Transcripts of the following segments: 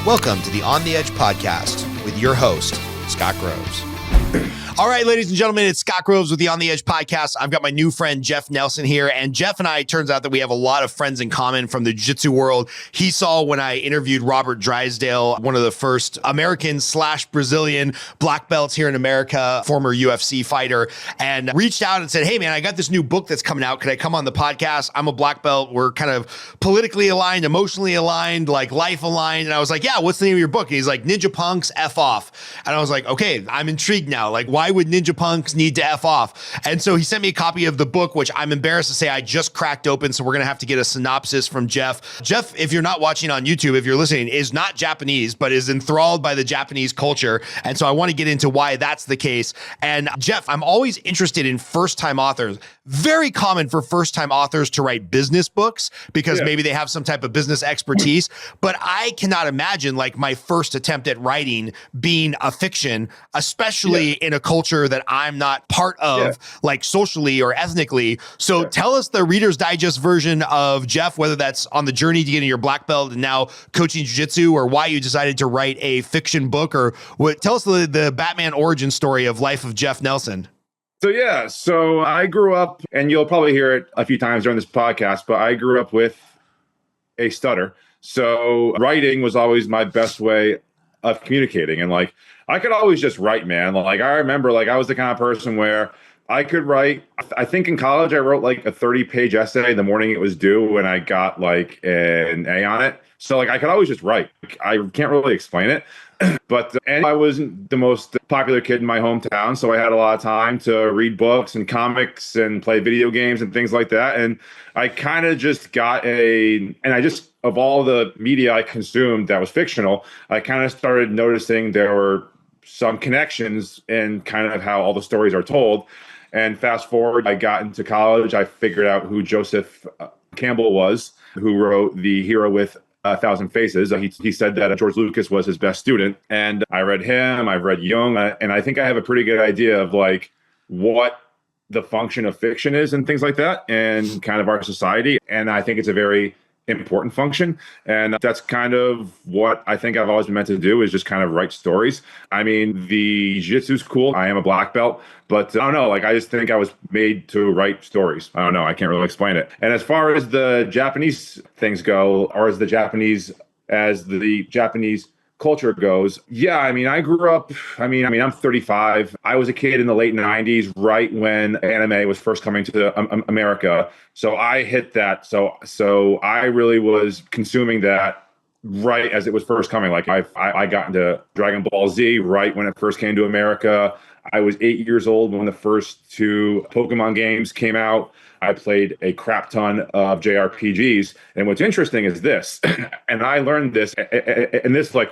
Welcome to the On the Edge podcast with your host, Scott Groves. All right, ladies and gentlemen, it's Scott Groves with the On the Edge podcast. I've got my new friend, Jeff Nelson here. And Jeff and I, it turns out that we have a lot of friends in common from the jiu-jitsu world. He saw when I interviewed Robert Drysdale, one of the first American/Brazilian black belts here in America, former UFC fighter, and reached out and said, hey, man, I got this new book that's coming out. Could I come on the podcast? I'm a black belt. We're kind of politically aligned, emotionally aligned, like life aligned. And I was like, yeah, what's the name of your book? And he's like, Ninja Punks F Off. And I was like, okay, I'm intrigued now. Like, why would ninja punks need to F off? And so he sent me a copy of the book, which I'm embarrassed to say I just cracked open. So we're going to have to get a synopsis from Jeff. Jeff, if you're not watching on YouTube, if you're listening, is not Japanese, but is enthralled by the Japanese culture. And so I want to get into why that's the case. And Jeff, I'm always interested in first-time authors. Very common for first-time authors to write business books because maybe they have some type of business expertise. But I cannot imagine like my first attempt at writing being a fiction, especially in a culture that I'm not part of, like socially or ethnically. So tell us the Reader's Digest version of Jeff, whether that's on the journey to getting your black belt and now coaching jiu-jitsu, or why you decided to write a fiction book, or what. Tell us the Batman origin story of life of Jeff Nelson. So I grew up, and you'll probably hear it a few times during this podcast, but I grew up with a stutter. So writing was always my best way of communicating. And like, I could always just write, man. Like, I remember, like, I was the kind of person where I could write. I think in college, I wrote like a 30-page essay the morning it was due, and I got like an A on it. So like, I could always just write. I can't really explain it. But and I wasn't the most popular kid in my hometown, so I had a lot of time to read books and comics and play video games and things like that. And I kind of just got of all the media I consumed that was fictional, I kind of started noticing there were some connections in kind of how all the stories are told. And fast forward, I got into college, I figured out who Joseph Campbell was, who wrote The Hero with 1,000 Faces. He said that George Lucas was his best student. And I read him, I've read Jung, and I think I have a pretty good idea of like what the function of fiction is and things like that, and kind of our society. And I think it's a very important function. And that's kind of what I think I've always been meant to do, is just kind of write stories. I mean, the jiu-jitsu is cool. I am a black belt, but I don't know, like, I just think I was made to write stories. I don't know. I can't really explain it. And as far as the Japanese things go, or as the Japanese culture goes, I mean, I grew up, I'm 35. I was a kid in the late 90s, right when anime was first coming to America. So I hit that. So I really was consuming that right as it was first coming. Like I got into Dragon Ball Z right when it first came to America. I was 8 years old when the first 2 Pokemon games came out. I played a crap ton of JRPGs. And what's interesting is this, and I learned this, and this like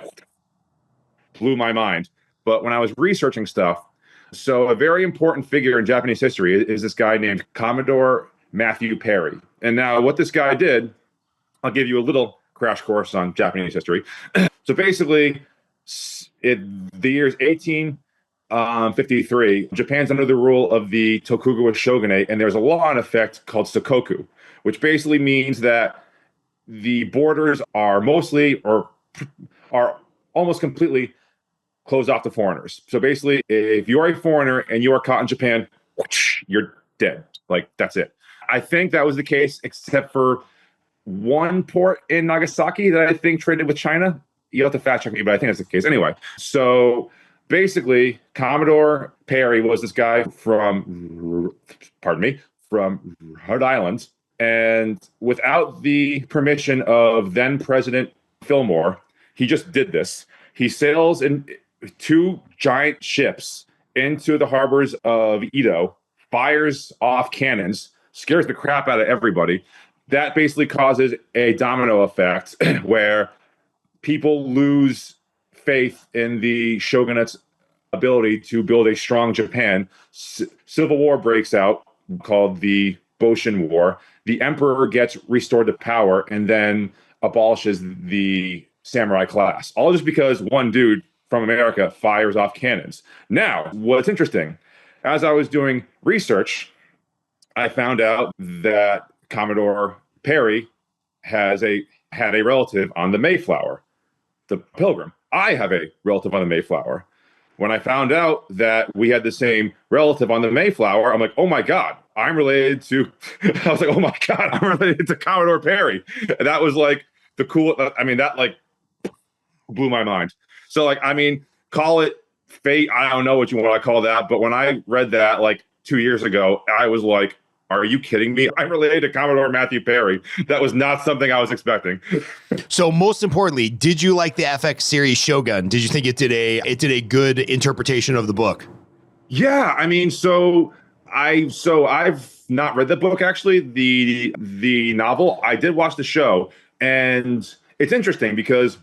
blew my mind. But when I was researching stuff, so a very important figure in Japanese history is this guy named Commodore Matthew Perry. And now what this guy did, I'll give you a little crash course on Japanese history. So basically, the year's 1853, Japan's under the rule of the Tokugawa shogunate, and there's a law in effect called Sakoku, which basically means that the borders are mostly or are almost completely closed off to foreigners. So basically, if you're a foreigner and you are caught in Japan, you're dead. Like, that's it. I think that was the case, except for one port in Nagasaki that I think traded with China. You'll have to fact check me, but I think that's the case. Anyway, so basically, Commodore Perry was this guy from Rhode Island. And without the permission of then President Fillmore, he just did this. He sails in 2 giant ships into the harbors of Edo, fires off cannons, scares the crap out of everybody. That basically causes a domino effect where people lose faith in the shogunate's ability to build a strong Japan. Civil war breaks out, called the Boshin War. The emperor gets restored to power and then abolishes the samurai class, all just because one dude from America fires off cannons. Now, what's interesting, as I was doing research, I found out that Commodore Perry had a relative on the Mayflower. the Pilgrim. I have a relative on the Mayflower. When I found out that we had the same relative on the Mayflower, I'm like, oh my God, I'm related to, I was like, oh my God, I'm related to Commodore Perry. And that was like the cool, I mean, that like blew my mind. So like, I mean, call it fate. I don't know what you want to call that. But when I read that like 2 years ago, I was like, are you kidding me? I'm related to Commodore Matthew Perry. That was not something I was expecting. So most importantly, did you like the FX series Shogun? Did you think it did a good interpretation of the book? Yeah, I mean, I've not read the book actually, the novel. I did watch the show, and it's interesting because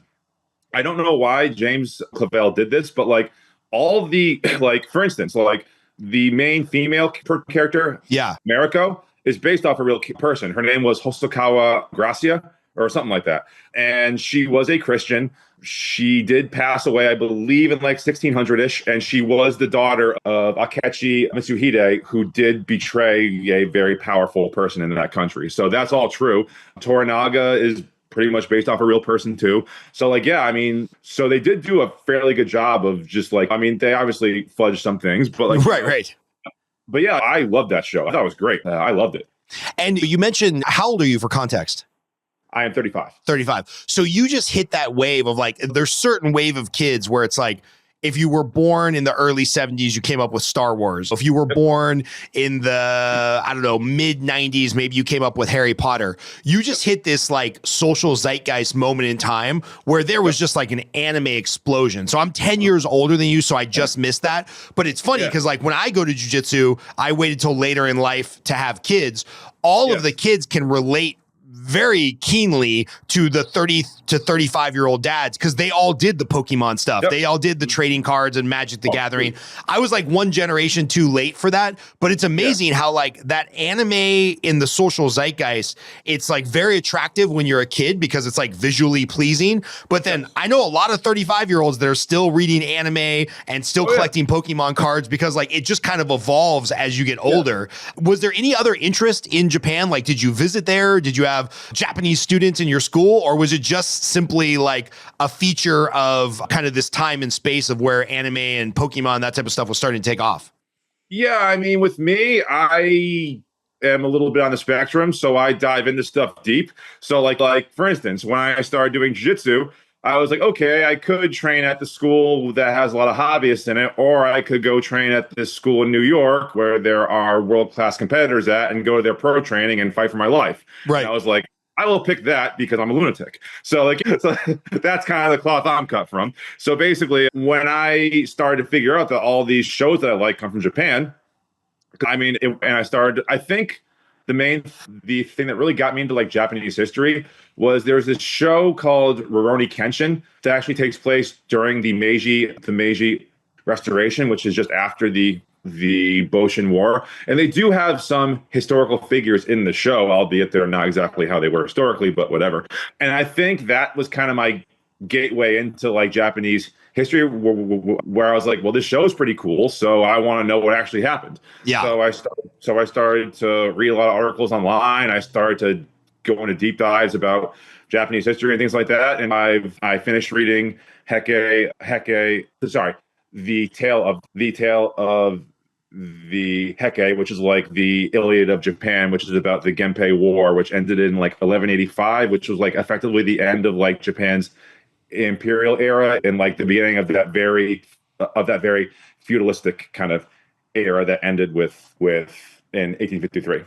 I don't know why James Clavell did this, but like all the like, for instance, like the main female character, Mariko, is based off a real person. Her name was Hosokawa Gracia or something like that. And she was a Christian. She did pass away, I believe, in like 1600-ish. And she was the daughter of Akechi Mitsuhide, who did betray a very powerful person in that country. So that's all true. Toranaga is pretty much based off a real person too. So like, yeah, I mean, so they did do a fairly good job of just like, I mean, they obviously fudged some things, but like, right. But yeah, I loved that show. I thought it was great. I loved it. And you mentioned, how old are you for context? I am 35. 35. So you just hit that wave of like, there's certain wave of kids where it's like, if you were born in the early 70s, you came up with Star Wars. If you were born in the, I don't know, mid 90s, maybe you came up with Harry Potter. You just hit this like social zeitgeist moment in time where there was just like an anime explosion. So I'm 10 years older than you, so I just missed that. But it's funny because like when I go to jiu-jitsu, I waited till later in life to have kids. All of the kids can relate very keenly to the 30 to 35-year-old dads because they all did the Pokemon stuff. They all did the trading cards and Magic the Gathering. I was like one generation too late for that, but it's amazing how like that anime in the social zeitgeist, it's like very attractive when you're a kid because it's like visually pleasing. But then I know a lot of 35-year-olds that are still reading anime and still collecting Pokemon cards because like it just kind of evolves as you get older. Was there any other interest in Japan? Like, did you visit there? Did you have Japanese students in your school, or was it just simply like a feature of kind of this time and space of where anime and Pokemon, that type of stuff was starting to take off? Yeah, I mean, with me, I am a little bit on the spectrum, so I dive into stuff deep. So like for instance, when I started doing jiu-jitsu, I was like, okay, I could train at the school that has a lot of hobbyists in it, or I could go train at this school in New York where there are world-class competitors at and go to their pro training and fight for my life. Right. And I was like, I will pick that because I'm a lunatic. So that's kind of the cloth I'm cut from. So basically, when I started to figure out that all these shows that I like come from Japan, I mean, I think the thing that really got me into like Japanese history was there's this show called Rurouni Kenshin that actually takes place during the Meiji Restoration, which is just after the Boshin War. And they do have some historical figures in the show, albeit they're not exactly how they were historically, but whatever. And I think that was kind of my gateway into like Japanese history where I was like, well, this show is pretty cool, so I want to know what actually happened. Yeah. So I started to read a lot of articles online. I started to go into deep dives about Japanese history and things like that. And I finished reading the tale of the Heike, which is like the Iliad of Japan, which is about the Genpei War, which ended in like 1185, which was like effectively the end of like Japan's imperial era and like the beginning of that very feudalistic kind of era that ended with in 1853.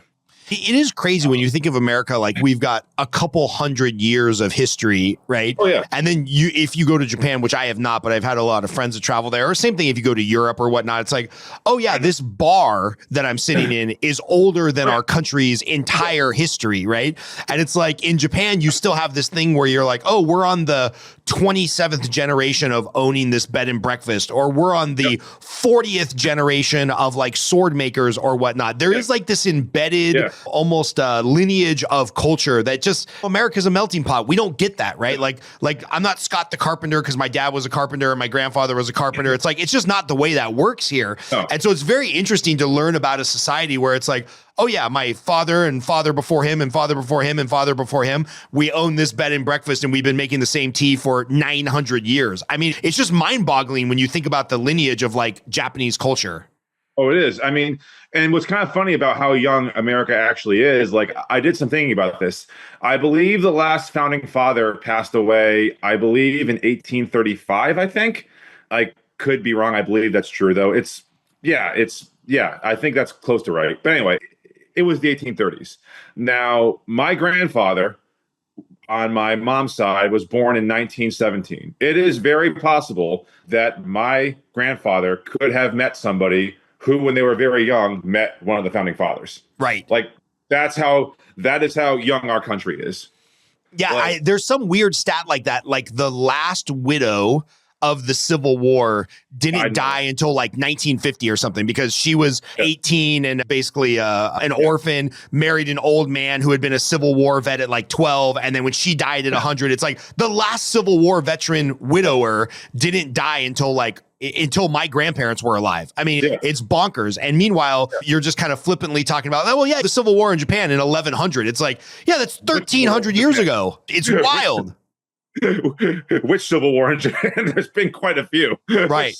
It is crazy when you think of America, like we've got a couple hundred years of history, right? Oh, yeah. And then if you go to Japan, which I have not, but I've had a lot of friends that travel there, or same thing if you go to Europe or whatnot, it's like, oh yeah, this bar that I'm sitting in is older than our country's entire history, right? And it's like in Japan, you still have this thing where you're like, oh, we're on the 27th generation of owning this bed and breakfast, or we're on the 40th generation of like sword makers or whatnot. There is like this embedded almost lineage of culture that just America's a melting pot. We don't get that, right? Like I'm not Scott the carpenter because my dad was a carpenter and my grandfather was a carpenter. It's like, it's just not the way that works here. No. And so it's very interesting to learn about a society where it's like, oh yeah, my father and father before him and father before him and father before him, we own this bed and breakfast and we've been making the same tea for 900 years. I mean, it's just mind-boggling when you think about the lineage of like Japanese culture. Oh, it is. I mean, and what's kind of funny about how young America actually is, like I did some thinking about this. I believe the last founding father passed away, I believe in 1835, I think. I could be wrong. I believe that's true though. I think that's close to right. But anyway, it was the 1830s. Now, my grandfather on my mom's side was born in 1917. It is very possible that my grandfather could have met somebody who, when they were very young, met one of the founding fathers. Right. Like that is how young our country is. Yeah, there's some weird stat like that. Like the last widow of the Civil War didn't die until like 1950 or something, because she was 18 and basically an orphan, married an old man who had been a Civil War vet at like 12. And then when she died at 100, it's like the last Civil War veteran widower didn't die until my grandparents were alive. I mean, it's bonkers. And meanwhile, you're just kind of flippantly talking about, oh, well, yeah, the Civil War in Japan in 1100. It's like, yeah, that's 1300 years ago. It's wild. Which Civil War in Japan? There's been quite a few. Right.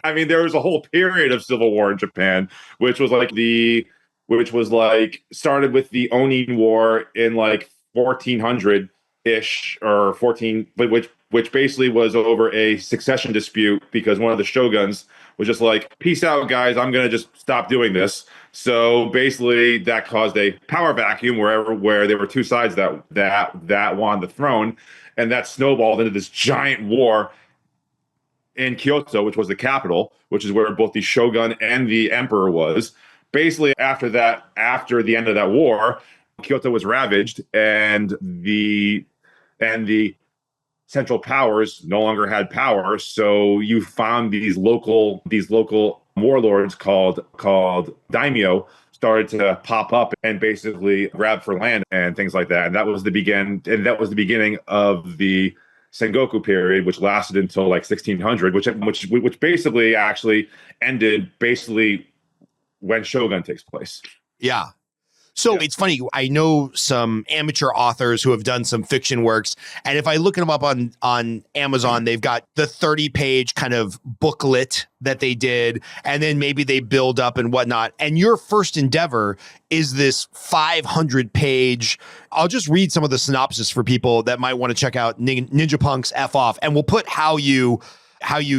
I mean, there was a whole period of Civil War in Japan, which was like started with the Onin War in like 1400-ish or 14, which basically was over a succession dispute because one of the shoguns was just like, peace out, guys, I'm going to just stop doing this. So basically that caused a power vacuum where there were two sides that won the throne. And that snowballed into this giant war in Kyoto, which was the capital, which is where both the shogun and the emperor was. Basically, after the end of that war, Kyoto was ravaged, and the central powers no longer had power. So you found these local warlords called daimyo started to pop up and basically grab for land and things like that. And that was the beginning of the Sengoku period, which lasted until like 1600, which basically actually ended basically when Shogun takes place. Yeah. So it's funny. I know some amateur authors who have done some fiction works, and if I look them up on Amazon, they've got the 30-page kind of booklet that they did, and then maybe they build up and whatnot. And your first endeavor is this 500-page. I'll just read some of the synopsis for people that might want to check out Ninja Punk's F Off, and we'll put how you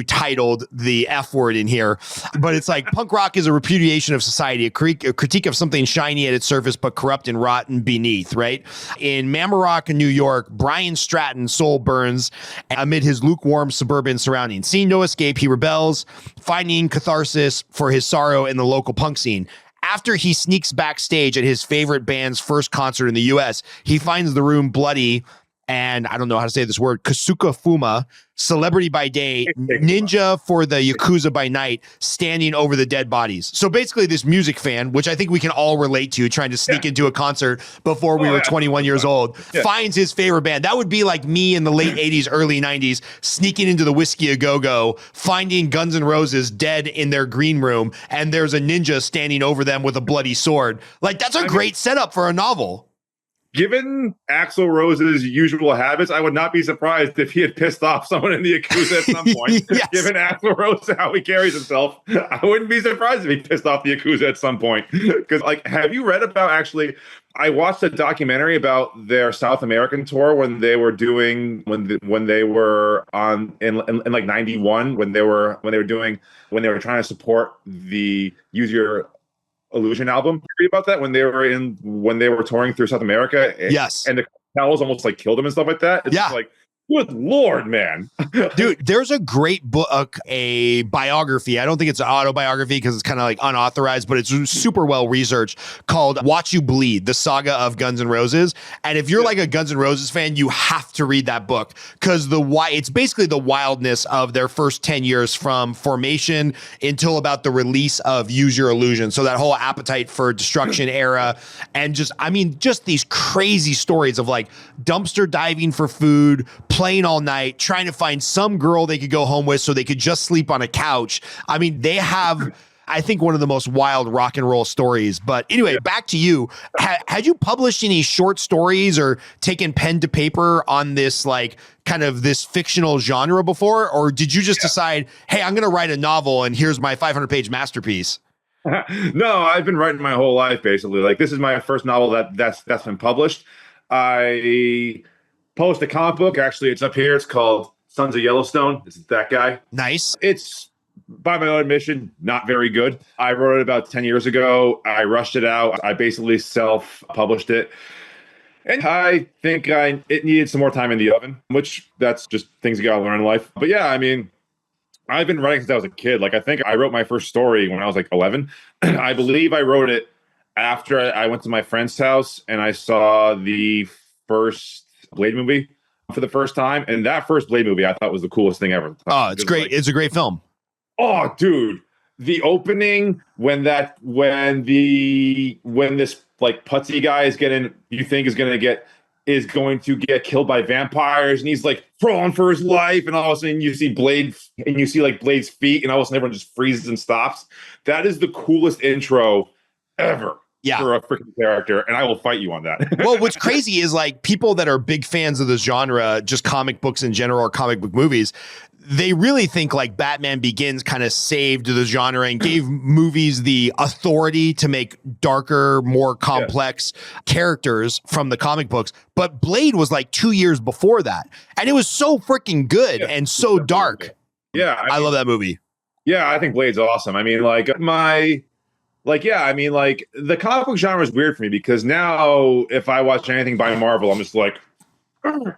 titled the F word in here, but it's like, punk rock is a repudiation of society, a critique of something shiny at its surface, but corrupt and rotten beneath, right? In Mamarock, New York, Brian Stratton's soul burns amid his lukewarm suburban surroundings. Seeing no escape, he rebels, finding catharsis for his sorrow in the local punk scene. After he sneaks backstage at his favorite band's first concert in the US, he finds the room bloody and, I don't know how to say this word, Kasuka Fuma, celebrity by day, ninja for the Yakuza by night, standing over the dead bodies. So basically this music fan, which I think we can all relate to, trying to sneak into a concert before we were 21 years old, finds his favorite band. That would be like me in the late 80s, early 90s, sneaking into the Whiskey A Go-Go, finding Guns N' Roses dead in their green room, and there's a ninja standing over them with a bloody sword. Like, that's a great setup for a novel. Given Axl Rose's usual habits, I would not be surprised if he had pissed off someone in the Yakuza at some point. Yes. Given Axl Rose how he carries himself, I wouldn't be surprised if he pissed off the Yakuza at some point. Because, like, have you read about I watched a documentary about their South American tour when they were doing when they were on in like 91 when they were trying to support the Use Your Illusion album. Read about that when they were touring through South America. Yes, and the cartels almost like killed them and stuff like that. It's just like Good Lord, man. Dude, there's a great book, a biography. I don't think it's an autobiography because it's kind of like unauthorized, but it's super well researched, called Watch You Bleed, the saga of Guns N' Roses. And if you're like a Guns N' Roses fan, you have to read that book because it's basically the wildness of their first 10 years from formation until about the release of Use Your Illusion. So that whole Appetite for Destruction era. And just these crazy stories of like dumpster diving for food, playing all night, trying to find some girl they could go home with so they could just sleep on a couch. I mean, they have, I think, one of the most wild rock and roll stories. But anyway, back to you. Had you published any short stories or taken pen to paper on this, like, kind of this fictional genre before? Or did you just decide, hey, I'm going to write a novel and here's my 500-page masterpiece? No, I've been writing my whole life, basically. Like, this is my first novel that's been published. I published a comic book. Actually, it's up here. It's called Sons of Yellowstone. It's that guy. Nice. It's, by my own admission, not very good. I wrote it about 10 years ago. I rushed it out. I basically self-published it. And I think it needed some more time in the oven, which that's just things you got to learn in life. But yeah, I mean, I've been writing since I was a kid. Like, I think I wrote my first story when I was like 11. I believe I wrote it after I went to my friend's house and I saw the first Blade movie for the first time. And that first Blade movie I thought was the coolest thing ever. Oh, it's great. It's a great film. Oh, dude. The opening when this like putsy guy is going to get killed by vampires and he's like crawling for his life and all of a sudden you see Blade and you see like Blade's feet and all of a sudden everyone just freezes and stops. That is the coolest intro ever. Yeah. For a freaking character, and I will fight you on that. Well, what's crazy is like people that are big fans of the genre, just comic books in general or comic book movies, they really think like Batman Begins kind of saved the genre and gave movies the authority to make darker, more complex characters from the comic books. But Blade was like 2 years before that. And it was so freaking good and so dark. Yeah. I love that movie. Yeah, I think Blade's awesome. I mean, the comic book genre is weird for me because now if I watch anything by Marvel, I'm just like, I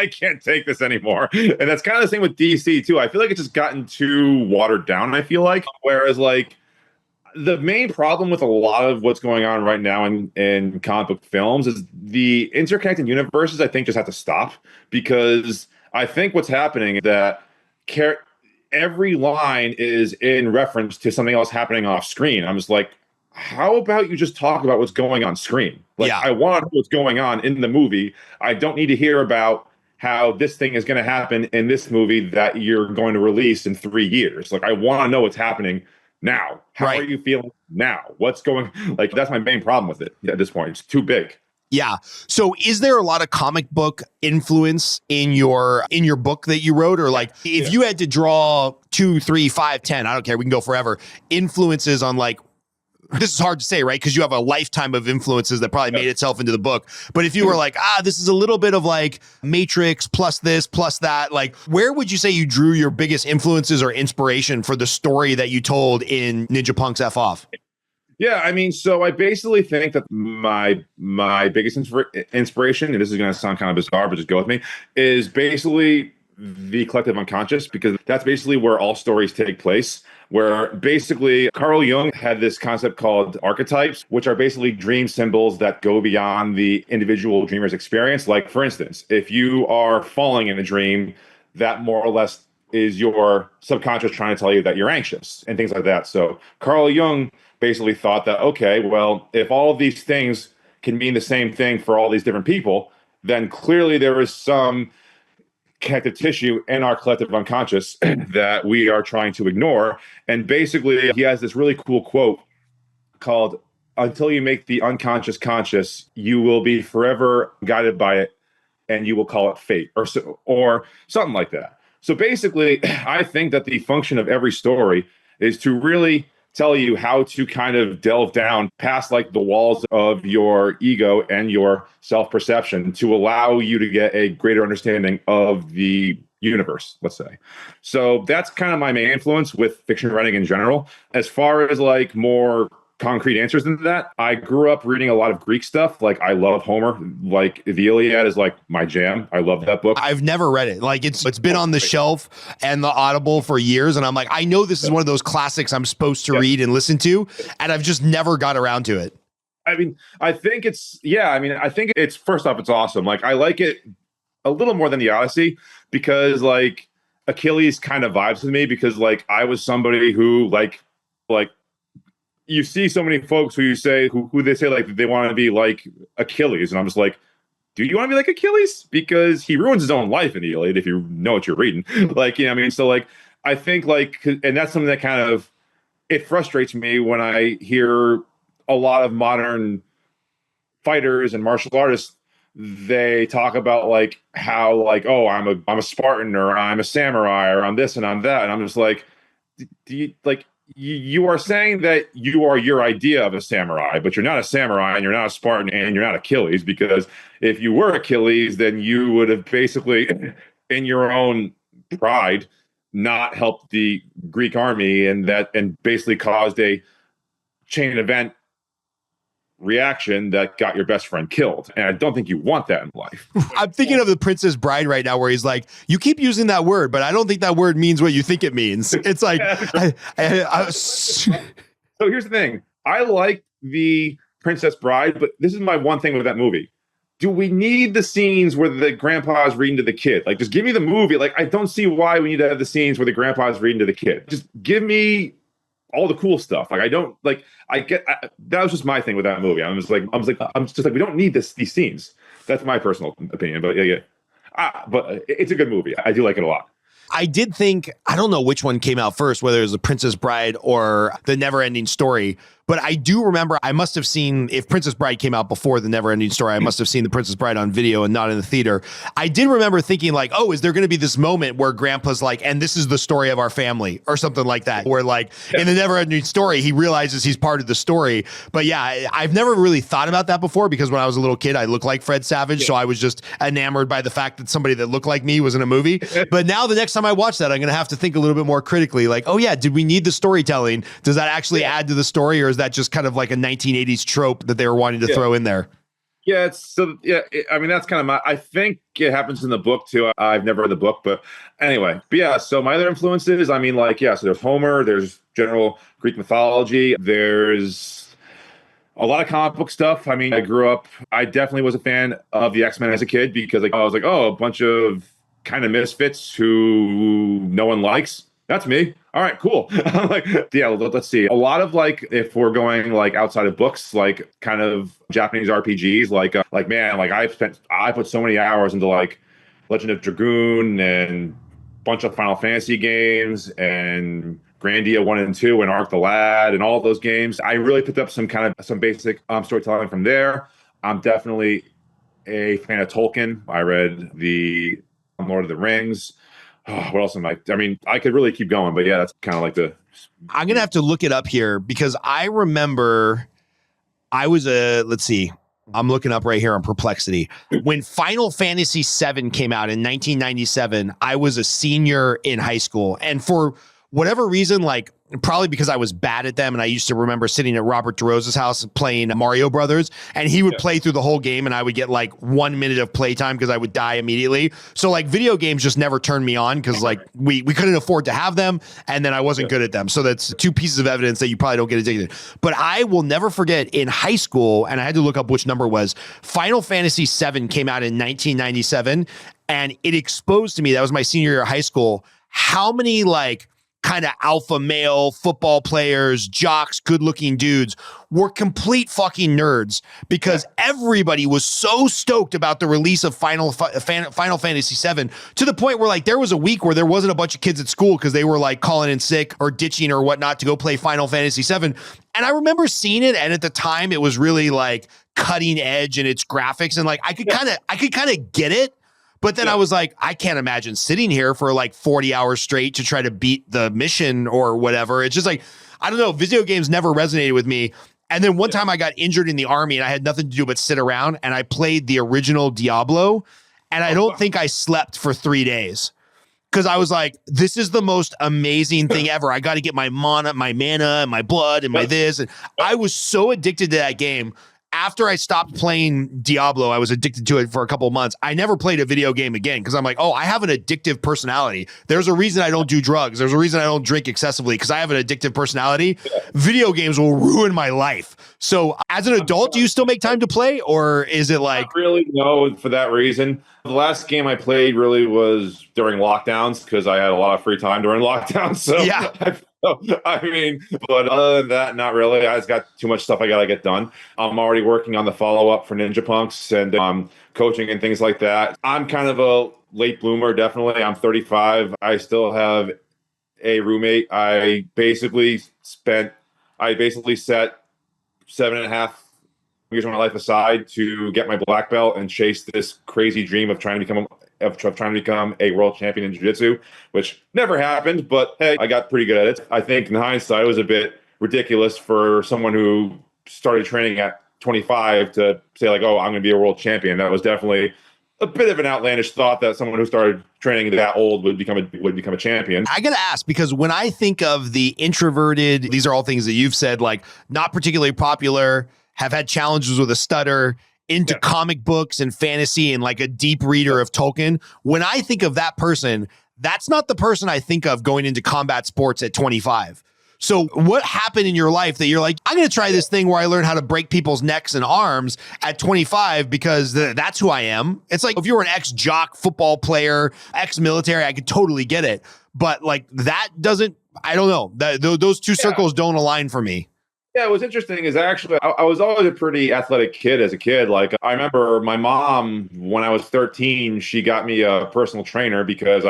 can't take this anymore. And that's kind of the same with DC too. I feel like it's just gotten too watered down, I feel like. Whereas like the main problem with a lot of what's going on right now in comic book films is the interconnected universes, I think, just have to stop because I think what's happening is that every line is in reference to something else happening off screen. I'm just like, how about you just talk about what's going on screen? Like, I want to know what's going on in the movie. I don't need to hear about how this thing is going to happen in this movie that you're going to release in 3 years. Like, I want to know what's happening now. How are you feeling now? What's going, like, that's my main problem with it at this point. It's too big. Yeah. So is there a lot of comic book influence in your book that you wrote? Or like if you had to draw 2, 3, 5, 10, I don't care, we can go forever, influences on like, this is hard to say, right? Because you have a lifetime of influences that probably made itself into the book. But if you were like, this is a little bit of like Matrix plus this, plus that, like where would you say you drew your biggest influences or inspiration for the story that you told in Ninja Punk's F Off? Yeah, I mean, so I basically think that my biggest inspiration, and this is going to sound kind of bizarre, but just go with me, is basically the collective unconscious, because that's basically where all stories take place, where basically Carl Jung had this concept called archetypes, which are basically dream symbols that go beyond the individual dreamer's experience. Like, for instance, if you are falling in a dream, that more or less is your subconscious trying to tell you that you're anxious and things like that. So Carl Jung basically thought that, okay, well, if all of these things can mean the same thing for all these different people, then clearly there is some connective tissue in our collective unconscious that we are trying to ignore. And basically, he has this really cool quote called, "Until you make the unconscious conscious, you will be forever guided by it, and you will call it fate," or something like that. So basically, I think that the function of every story is to really tell you how to kind of delve down past like the walls of your ego and your self-perception to allow you to get a greater understanding of the universe, let's say. So that's kind of my main influence with fiction writing in general. As far as like more concrete answers into that. I grew up reading a lot of Greek stuff. Like I love Homer. Like the Iliad is like my jam. I love that book. I've never read it. Like it's been on the shelf and the Audible for years. And I'm like, I know this is one of those classics I'm supposed to read and listen to. And I've just never got around to it. I mean, I think it's first off, it's awesome. Like I like it a little more than the Odyssey because like Achilles kind of vibes with me because like I was somebody who like you see so many folks who they say like they want to be like Achilles. And I'm just like, do you want to be like Achilles? Because he ruins his own life in the Iliad, if you know what you're reading. Like, you know what I mean? So like, I think like, and that's something that kind of, it frustrates me when I hear a lot of modern fighters and martial artists, they talk about like how like, oh, I'm a Spartan or I'm a samurai or I'm this and I'm that. And I'm just like, do you like, you are saying that you are your idea of a samurai, but you're not a samurai and you're not a Spartan and you're not Achilles, because if you were Achilles, then you would have basically in your own pride not helped the Greek army and basically caused a chain event reaction that got your best friend killed. And I don't think you want that in life. I'm thinking of The Princess Bride right now, where he's like, you keep using that word, but I don't think that word means what you think it means. It's like, So here's the thing. I like The Princess Bride, but this is my one thing with that movie. Do we need the scenes where the grandpa is reading to the kid? Like, just give me the movie. Like, I don't see why we need to have the scenes where the grandpa is reading to the kid. Just give me all the cool stuff. Like, that was just my thing with that movie. I'm just like, we don't need these scenes. That's my personal opinion, but yeah. But it's a good movie. I do like it a lot. I did think, I don't know which one came out first, whether it was The Princess Bride or The Never-Ending Story, but I do remember I must have seen, if Princess Bride came out before The Never-Ending Story, I must have seen The Princess Bride on video and not in the theater. I did remember thinking like, oh, is there going to be this moment where Grandpa's like, and this is the story of our family or something like that, where like in The Never-Ending Story, he realizes he's part of the story. But yeah, I've never really thought about that before because when I was a little kid, I looked like Fred Savage. So I was just enamored by the fact that somebody that looked like me was in a movie. But now the next time I watch that, I'm going to have to think a little bit more critically, like, oh yeah, did we need the storytelling? Does that actually add to the story, or is that just kind of like a 1980s trope that they were wanting to throw in there? Yeah, I mean, that's kind of I think it happens in the book too. I've never read the book, but anyway. But yeah, so my other influences, I mean, like, yeah, so there's Homer, there's general Greek mythology, there's a lot of comic book stuff. I mean, I definitely was a fan of the X-Men as a kid because like I was like, oh, a bunch of kind of misfits who no one likes. That's me. All right, cool. Like, yeah, let's see. A lot of like, if we're going like outside of books, like kind of Japanese RPGs, like man, like I put so many hours into like Legend of Dragoon and a bunch of Final Fantasy games and Grandia 1 and 2 and Arc the Lad and all those games. I really picked up some basic storytelling from there. I'm definitely a fan of Tolkien. I read the Lord of the Rings. Oh, what else am I mean, I could really keep going, but yeah, that's kind of like I'm going to have to look it up here because I remember I was let's see, I'm looking up right here on Perplexity. When Final Fantasy VII came out in 1997, I was a senior in high school. And for whatever reason, like probably because I was bad at them. And I used to remember sitting at Robert DeRosa's house playing Mario Brothers, and he would play through the whole game and I would get like 1 minute of playtime because I would die immediately. So like video games just never turned me on because like we couldn't afford to have them. And then I wasn't good at them. So that's two pieces of evidence that you probably don't get addicted. But I will never forget in high school, and I had to look up which number it was, Final Fantasy VII came out in 1997. And it exposed to me, that was my senior year of high school, how many like kind of alpha male football players, jocks, good looking dudes were complete fucking nerds because everybody was so stoked about the release of Final Fantasy VII to the point where like there was a week where there wasn't a bunch of kids at school because they were like calling in sick or ditching or whatnot to go play Final Fantasy VII. And I remember seeing it, and at the time it was really like cutting edge in its graphics, and like I could kind of get it. But then I was like, I can't imagine sitting here for like 40 hours straight to try to beat the mission or whatever. It's just like, I don't know. Video games never resonated with me. And then one time I got injured in the army and I had nothing to do but sit around, and I played the original Diablo, and I don't think I slept for 3 days. because I was like, this is the most amazing thing ever. I got to get my mana and my blood and my this. And I was so addicted to that game. After I stopped playing Diablo, I was addicted to it for a couple of months. I never played a video game again because I'm like, oh, I have an addictive personality. There's a reason I don't do drugs. There's a reason I don't drink excessively because I have an addictive personality. Video games will ruin my life. So as an adult, do you still make time to play, or is it like... Not really, no, for that reason. The last game I played really was during lockdowns because I had a lot of free time during lockdown. So Yeah. I mean, but other than that, not really. I just got too much stuff I got to get done. I'm already working on the follow-up for Ninja Punks and coaching and things like that. I'm kind of a late bloomer, definitely. I'm 35. I still have a roommate. I basically set 7.5 years of my life aside to get my black belt and chase this crazy dream of trying to become a world champion in jiu-jitsu, which never happened, but hey, I got pretty good at it. I think in hindsight, it was a bit ridiculous for someone who started training at 25 to say like, oh, I'm going to be a world champion. That was definitely a bit of an outlandish thought that someone who started training that old would become a champion. I got to ask, because when I think of the introverted, these are all things that you've said, like not particularly popular, have had challenges with a stutter, into comic books and fantasy, and like a deep reader of Tolkien. When I think of that person, that's not the person I think of going into combat sports at 25. So what happened in your life that you're like, I'm going to try this thing where I learn how to break people's necks and arms at 25 because that's who I am? It's like if you were an ex-jock, football player, ex-military, I could totally get it. But like that doesn't, I don't know. Those two circles don't align for me. Yeah, what was interesting is actually I was always a pretty athletic kid as a kid. Like I remember my mom, when I was 13, she got me a personal trainer because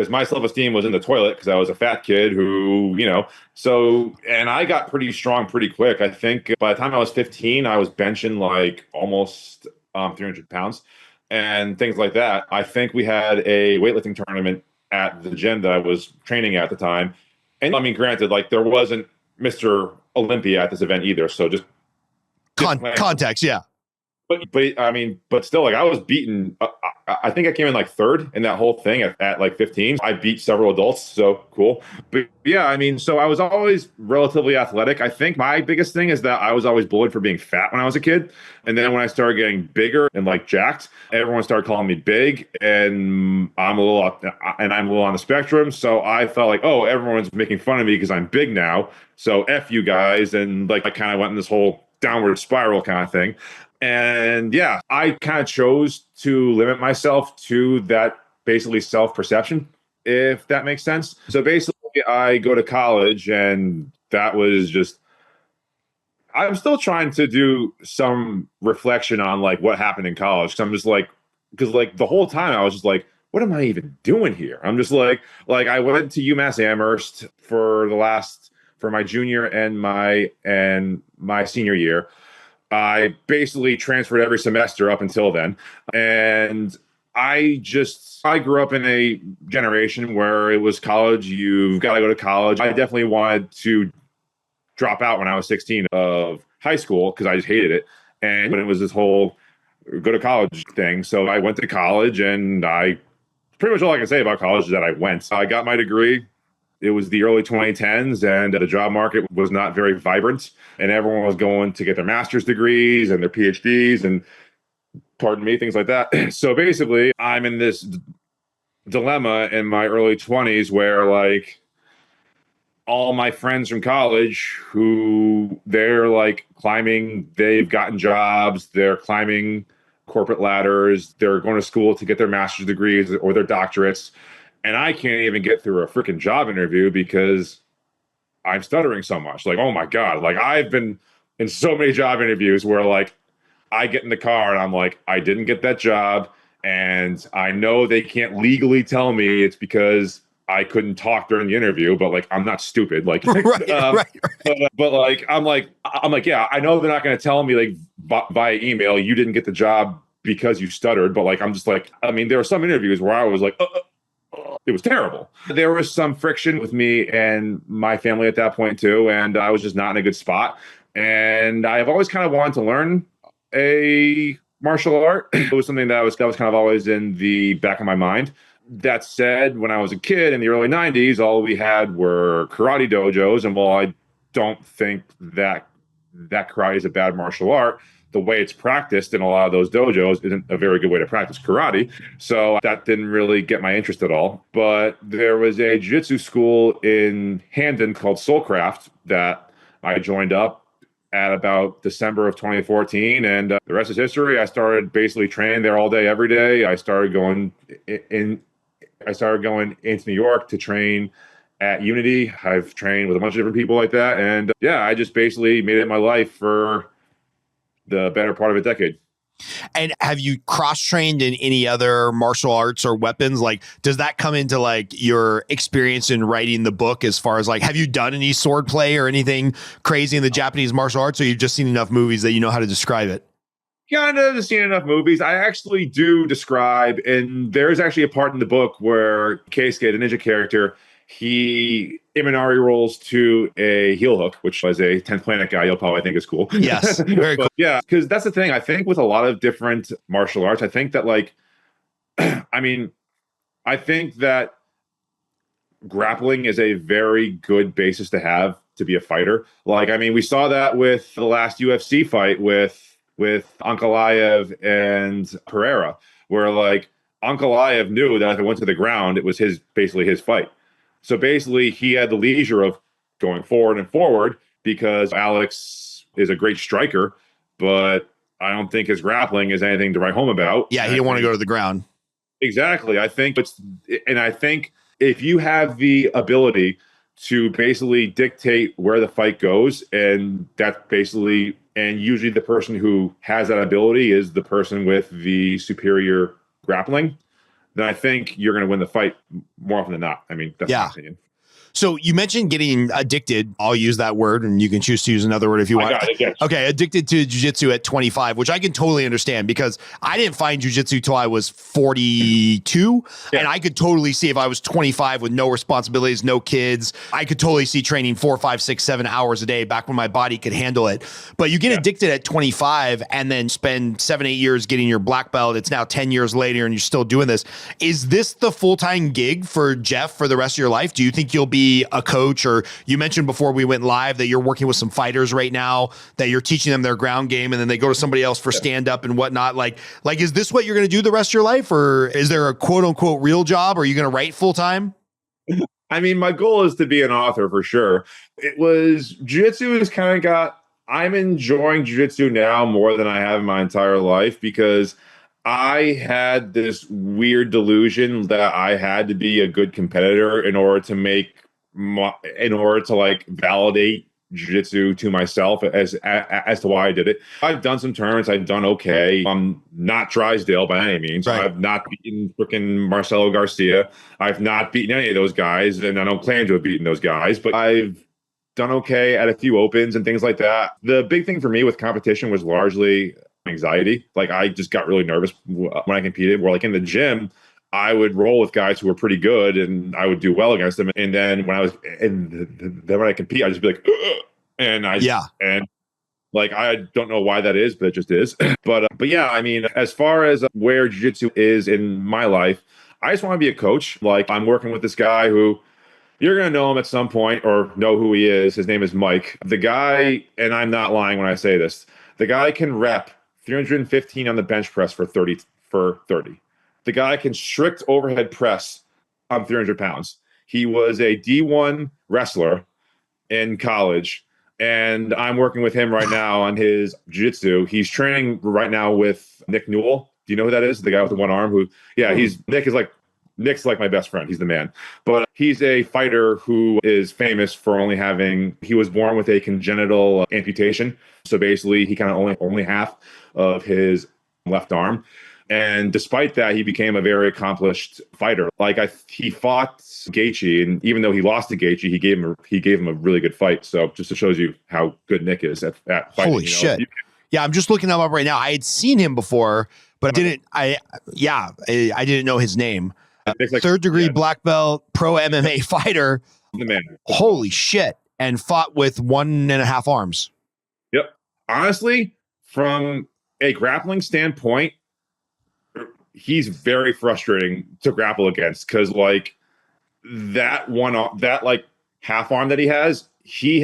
my self-esteem was in the toilet because I was a fat kid who, and I got pretty strong pretty quick. I think by the time I was 15, I was benching like almost 300 pounds and things like that. I think we had a weightlifting tournament at the gym that I was training at the time. And I mean, granted, like there wasn't Mr. Olympia at this event either. So just context. Yeah. But I mean, but still, like I was beaten. I think I came in like third in that whole thing at like 15. I beat several adults, so cool. But yeah, I mean, so I was always relatively athletic. I think my biggest thing is that I was always bullied for being fat when I was a kid. And then when I started getting bigger and like jacked, everyone started calling me big, and I'm a little on the spectrum. So I felt like, oh, everyone's making fun of me because I'm big now. So F you guys. And like I kind of went in this whole downward spiral kind of thing. And yeah, I kind of chose to limit myself to that basically self-perception, if that makes sense. So basically, I go to college, and that was just, I'm still trying to do some reflection on like what happened in college. So I'm just like, because like the whole time I was just like, what am I even doing here? I'm just like I went to UMass Amherst for my junior and my senior year. I basically transferred every semester up until then. And I grew up in a generation where it was college. You've got to go to college. I definitely wanted to drop out when I was 16 of high school because I just hated it. And when it was this whole go to college thing. So I went to college, and pretty much all I can say about college is that I went. I got my degree. It was the early 2010s, and the job market was not very vibrant, and everyone was going to get their master's degrees and their PhDs and, pardon me, things like that. So basically, I'm in this dilemma in my early 20s where like all my friends from college who they're like climbing, they've gotten jobs, they're climbing corporate ladders, they're going to school to get their master's degrees or their doctorates. And I can't even get through a freaking job interview because I'm stuttering so much. Like, oh my God. Like I've been in so many job interviews where like I get in the car and I'm like, I didn't get that job. And I know they can't legally tell me it's because I couldn't talk during the interview, but like, I'm not stupid. Like, right. But like, I'm like, yeah, I know they're not going to tell me like via email, you didn't get the job because you stuttered. But like, I'm just like, I mean, there were some interviews where I was like, it was terrible. There was some friction with me and my family at that point too. And I was just not in a good spot. And I've always kind of wanted to learn a martial art. It was something that was kind of always in the back of my mind. That said, when I was a kid in the early 90s, all we had were karate dojos. And while I don't think that karate is a bad martial art, the way it's practiced in a lot of those dojos isn't a very good way to practice karate. So that didn't really get my interest at all. But there was a jiu-jitsu school in Hamden called Soulcraft that I joined up at about December of 2014. And the rest is history. I started basically training there all day, every day. I started going into New York to train at Unity. I've trained with a bunch of different people like that. And yeah, I just basically made it my life for the better part of a decade. And have you cross-trained in any other martial arts or weapons? Like, does that come into like your experience in writing the book as far as like, have you done any sword play or anything crazy in the Japanese martial arts, or you've just seen enough movies that you know how to describe it? Kind of seen enough movies. I actually do describe, and there's actually a part in the book where Keisuke, the ninja character, he Imanari rolls to a heel hook, which was a 10th Planet guy. You'll probably think is cool. Yes, very cool. Yeah, because that's the thing. I think with a lot of different martial arts, I think that like, I think that grappling is a very good basis to have to be a fighter. Like, I mean, we saw that with the last UFC fight with Ankalaev and Pereira, where like Ankalaev knew that if it went to the ground, it was basically his fight. So basically he had the leisure of going forward and forward because Alex is a great striker, but I don't think his grappling is anything to write home about. Yeah, he didn't want to go to the ground. Exactly. I think if you have the ability to basically dictate where the fight goes, and that's basically, and usually the person who has that ability is the person with the superior grappling, then I think you're going to win the fight more often than not. I mean, that's my opinion. So you mentioned getting addicted. I'll use that word, and you can choose to use another word if you want. Yes. Okay, addicted to jiu-jitsu at 25, which I can totally understand because I didn't find jiu-jitsu till I was 42, and I could totally see if I was 25 with no responsibilities, no kids, I could totally see training 4, 5, 6, 7 hours a day back when my body could handle it. But you get addicted at 25 and then spend 7, 8 years getting your black belt. It's now 10 years later and you're still doing this. Is this the full-time gig for Jeff for the rest of your life? Do you think you'll be a coach? Or you mentioned before we went live that you're working with some fighters right now, that you're teaching them their ground game and then they go to somebody else for stand up and whatnot. Like, is this what you're going to do the rest of your life? Or is there a quote unquote real job? Or are you going to write full time? I mean, my goal is to be an author for sure. Jiu-jitsu has kind of I'm enjoying jiu-jitsu now more than I have in my entire life because I had this weird delusion that I had to be a good competitor in order to like validate jiu-jitsu to myself as to why I did it. I've done some tournaments. I've done okay. I'm not Drysdale by any means. Right. I've not beaten freaking Marcelo Garcia. I've not beaten any of those guys, and I don't plan to have beaten those guys, but I've done okay at a few opens and things like that. The big thing for me with competition was largely anxiety. Like, I just got really nervous when I competed. Where like in the gym, I would roll with guys who were pretty good and I would do well against them. And then when I compete, I'd just be like, ugh! and like, I don't know why that is, but it just is. but yeah, I mean, as far as where jiu-jitsu is in my life, I just want to be a coach. Like, I'm working with this guy who you're going to know him at some point or know who he is. His name is Mike. The guy, and I'm not lying when I say this, the guy can rep 315 on the bench press for 30. The guy can strict overhead press on 300 pounds. He was a D1 wrestler in college, and I'm working with him right now on his jiu-jitsu. He's training right now with Nick Newell. Do you know who that is? The guy with the one arm Nick's like my best friend. He's the man. But he's a fighter who is famous for he was born with a congenital amputation. So basically he kind of only half of his left arm. And despite that, he became a very accomplished fighter. Like, he fought Gaethje, and even though he lost to Gaethje, he gave him a really good fight. So just to shows you how good Nick is at fighting. Holy shit. Yeah, I'm just looking him up right now. I had seen him before, but I didn't know his name. Third degree black belt, pro MMA fighter. The man. Holy shit. And fought with 1.5 arms. Yep. Honestly, from a grappling standpoint, he's very frustrating to grapple against because like that like half arm that he has, he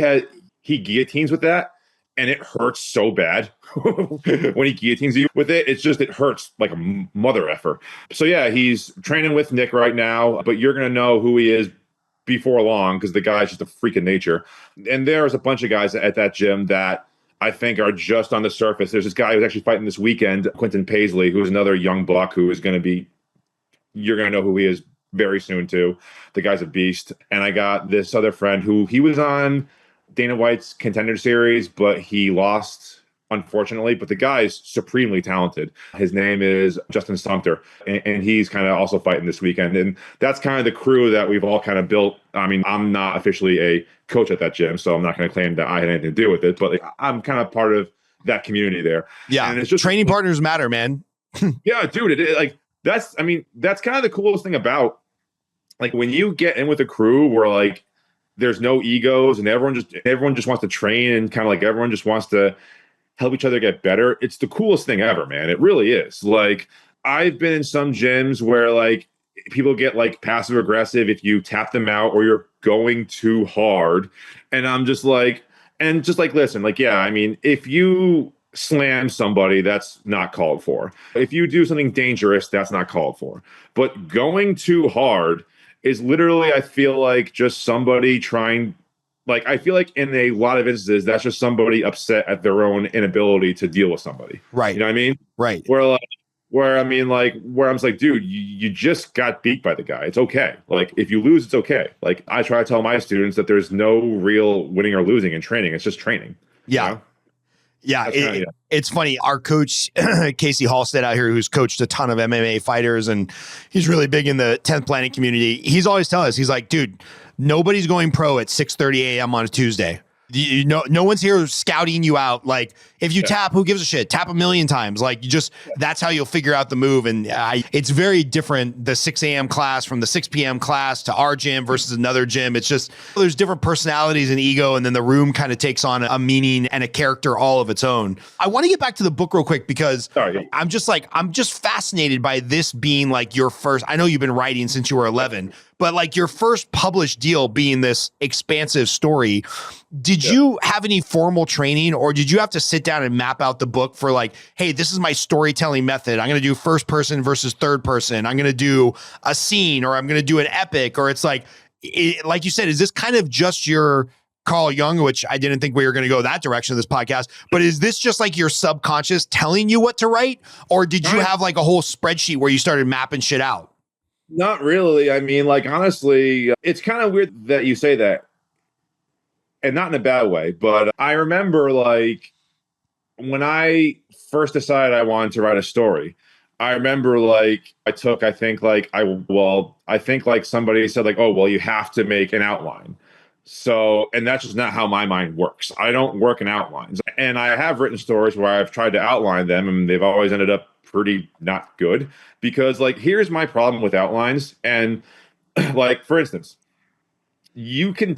guillotines with that, and it hurts so bad when he guillotines you with it. It hurts like a mother effer. So yeah, he's training with Nick right now, but you're gonna know who he is before long because the guy's just a freak of nature. And there's a bunch of guys at that gym that I think are just on the surface. There's this guy who's actually fighting this weekend, Quentin Paisley, who's another young buck who is going to be, you're going to know who he is very soon too. The guy's a beast. And I got this other friend who he was on Dana White's Contender Series, but he lost, unfortunately. But the guy is supremely talented. His name is Justin Sumter, and he's kind of also fighting this weekend. And that's kind of the crew that we've all kind of built. I mean, I'm not officially a coach at that gym, so I'm not going to claim that I had anything to do with it, but like, I'm kind of part of that community there. Yeah. And it's just training partners matter, man. Yeah, dude. That's kind of the coolest thing about like when you get in with a crew where like there's no egos and everyone just wants to train and kind of like everyone just wants to help each other get better. It's the coolest thing ever, man. It really is. Like I've been in some gyms where like people get like passive aggressive if you tap them out or you're going too hard. And I'm just like, listen, like, yeah, I mean, if you slam somebody, that's not called for. If you do something dangerous, that's not called for. But going too hard is literally, I feel like just somebody trying, like, I feel like in a lot of instances, that's just somebody upset at their own inability to deal with somebody. Right. You know what I mean? Right. Where I'm just like, dude, you just got beat by the guy. It's okay. Like, if you lose, it's okay. Like, I try to tell my students that there's no real winning or losing in training. It's just training. Yeah. You know? Yeah. It's funny. Our coach, Casey Halstead out here, who's coached a ton of MMA fighters, and he's really big in the 10th Planet community. He's always telling us, he's like, dude, nobody's going pro at 6:30 a.m. on a Tuesday. No one's here scouting you out. Like if you tap, who gives a shit? Tap a million times. Like that's how you'll figure out the move. And it's very different. The 6 a.m. class from the 6 p.m. class to our gym versus another gym. It's just, there's different personalities and ego. And then the room kind of takes on a meaning and a character all of its own. I want to get back to the book real quick because I'm just fascinated by this being like your first, I know you've been writing since you were 11, but like your first published deal being this expansive story. Did you have any formal training, or did you have to sit down and map out the book for like, hey, this is my storytelling method. I'm going to do first person versus third person. I'm going to do a scene, or I'm going to do an epic, or it's like you said, is this kind of just your Carl Jung, which I didn't think we were going to go that direction of this podcast, but is this just like your subconscious telling you what to write? Or did you have like a whole spreadsheet where you started mapping shit out? Not really. I mean, like, honestly, it's kind of weird that you say that, and not in a bad way, but I remember like when I first decided I wanted to write a story, I remember like I think like somebody said like, oh, well, you have to make an outline. So, and that's just not how my mind works. I don't work in outlines. And I have written stories where I've tried to outline them and they've always ended up pretty not good, because like, here's my problem with outlines. And like, for instance, you can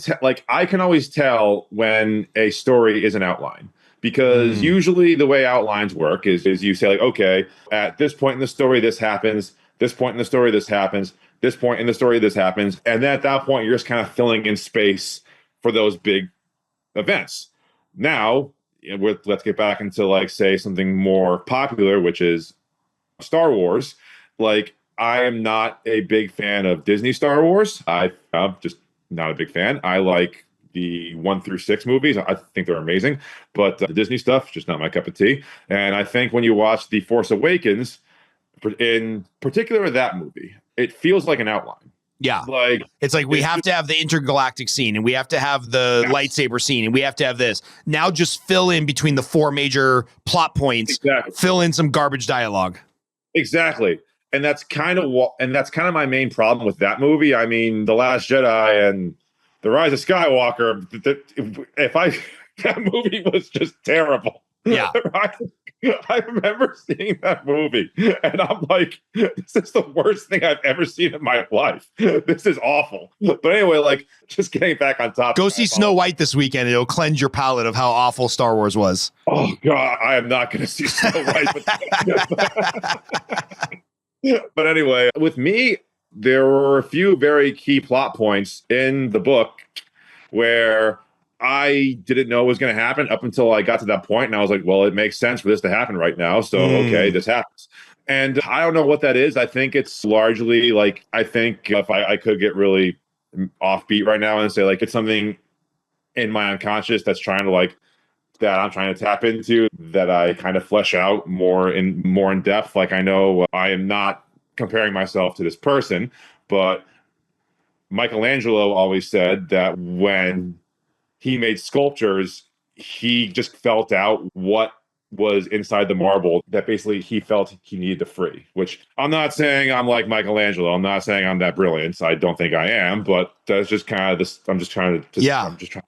I can always tell when a story is an outline, because usually the way outlines work is you say like, okay, at this point in the story, this happens, this point in the story, this happens, this point in the story, this happens. And then at that point, you're just kind of filling in space for those big events. Now, let's get back into like, say, something more popular, which is Star Wars. Like, I am not a big fan of Disney Star Wars. I'm just not a big fan. I like the 1 through 6 movies. I think they're amazing, but the Disney stuff, just not my cup of tea. And I think when you watch The Force Awakens, in particular that movie, it feels like an outline. Yeah. Like, it's like, we have to have the intergalactic scene, and we have to have the lightsaber scene, and we have to have this. Now just fill in between the 4 major plot points, fill in some garbage dialogue. Exactly. And that's kind of my main problem with that movie. I mean, The Last Jedi and The Rise of Skywalker, that movie was just terrible. Yeah. I remember seeing that movie and I'm like, this is the worst thing I've ever seen in my life. This is awful. But anyway, like, just getting back on top. Go see Snow White this weekend. It'll cleanse your palate of how awful Star Wars was. Oh God, I am not going to see Snow White. But anyway, with me, there were a few very key plot points in the book where I didn't know what was going to happen up until I got to that point, and I was like, well, it makes sense for this to happen right now. So, okay, this happens. And I don't know what that is. I think it's largely like, I think if I could get really offbeat right now and say, like, it's something in my unconscious that's trying to, like, that I'm trying to tap into, that I kind of flesh out more in depth. Like, I know I am not comparing myself to this person, but Michelangelo always said that when he made sculptures, he just felt out what was inside the marble that basically he felt he needed to free. Which, I'm not saying I'm like Michelangelo. I'm not saying I'm that brilliant. I don't think I am, but that's just kind of this. I'm just trying to. I'm just trying.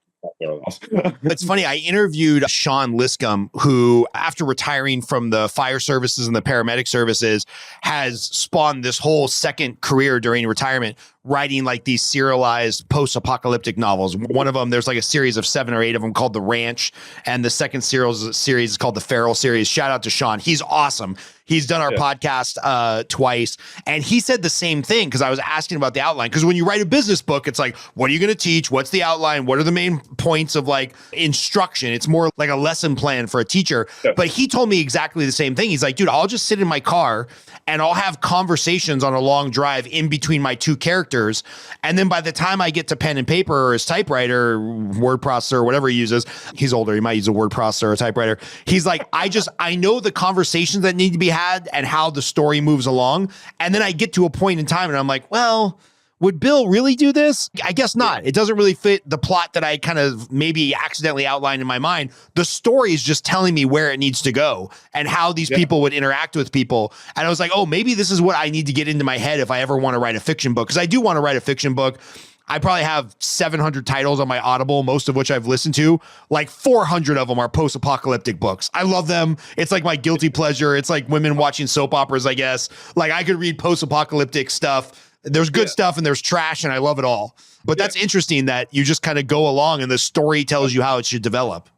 It's funny. I interviewed Sean Liscombe, who, after retiring from the fire services and the paramedic services, has spawned this whole second career during retirement, writing like these serialized post-apocalyptic novels. One of them, there's like a series of 7 or 8 of them called The Ranch, and the second series is called The Feral series. Shout out to Sean. He's awesome. He's done our podcast twice, and he said the same thing, because I was asking about the outline. Because when you write a business book, it's like, what are you going to teach? What's the outline? What are the main points of like instruction? It's more like a lesson plan for a teacher. Yeah. But he told me exactly the same thing. He's like, dude, I'll just sit in my car and I'll have conversations on a long drive in between my two characters. And then by the time I get to pen and paper or his typewriter, word processor, or whatever he uses, he's older, he might use a word processor or a typewriter. He's like, I know the conversations that need to be had and how the story moves along. And then I get to a point in time and I'm like, well, would Bill really do this? I guess not. It doesn't really fit the plot that I kind of maybe accidentally outlined in my mind. The story is just telling me where it needs to go and how these people would interact with people. And I was like, oh, maybe this is what I need to get into my head if I ever want to write a fiction book. Because I do want to write a fiction book. I probably have 700 titles on my Audible, most of which I've listened to. Like 400 of them are post-apocalyptic books. I love them. It's like my guilty pleasure. It's like women watching soap operas, I guess. Like, I could read post-apocalyptic stuff. There's good stuff and there's trash, and I love it all. But that's interesting that you just kind of go along and the story tells you how it should develop.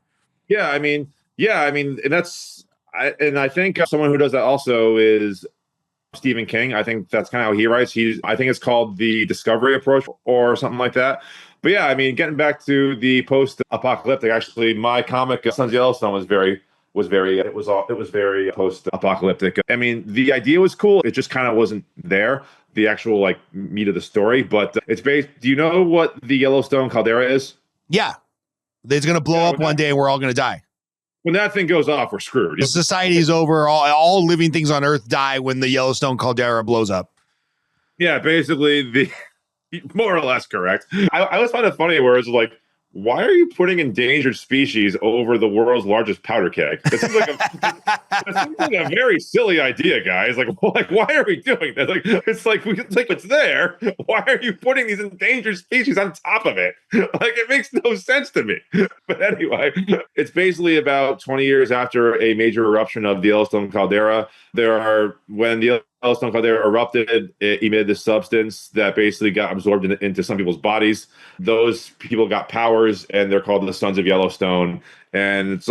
I mean, and I think someone who does that also is Stephen King. I think that's kind of how he writes. I think it's called the discovery approach or something like that. But yeah, I mean, getting back to the post-apocalyptic, actually, my comic Sons of Yellowstone was very post-apocalyptic. I mean, the idea was cool. It just kind of wasn't there, the actual like meat of the story. But it's based. Do you know what the Yellowstone caldera is? Yeah, it's going to blow up one day, and we're all going to die. When that thing goes off, we're screwed. The society is over. All living things on Earth die when the Yellowstone caldera blows up. Yeah, basically, more or less correct. I always find it funny where it's like, why are you putting endangered species over the world's largest powder keg? That seems like a very silly idea, guys. Like, why are we doing this? It's there. Why are you putting these endangered species on top of it? Like, it makes no sense to me. But anyway, it's basically about 20 years after a major eruption of the Yellowstone caldera. When the Yellowstone caldera erupted, it emitted this substance that basically got absorbed into some people's bodies. Those people got powers, and they're called the Sons of Yellowstone. And it's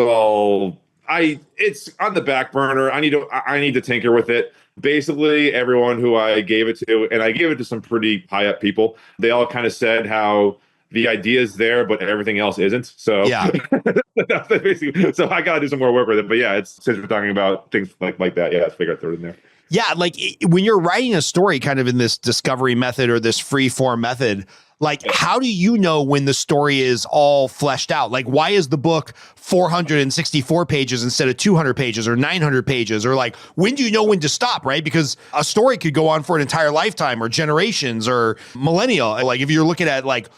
on the back burner. I need to tinker with it. Basically, everyone who I gave it to, and I gave it to some pretty high up people, they all kind of said how the idea is there, but everything else isn't. So yeah, so I got to do some more work with it. But yeah, since we're talking about things like that, yeah, I figured I'd throw it in there. Yeah, like when you're writing a story kind of in this discovery method or this free form method, like how do you know when the story is all fleshed out? Like, why is the book 464 pages instead of 200 pages or 900 pages? Or like, when do you know when to stop, right? Because a story could go on for an entire lifetime or generations or millennial. Like if you're looking at like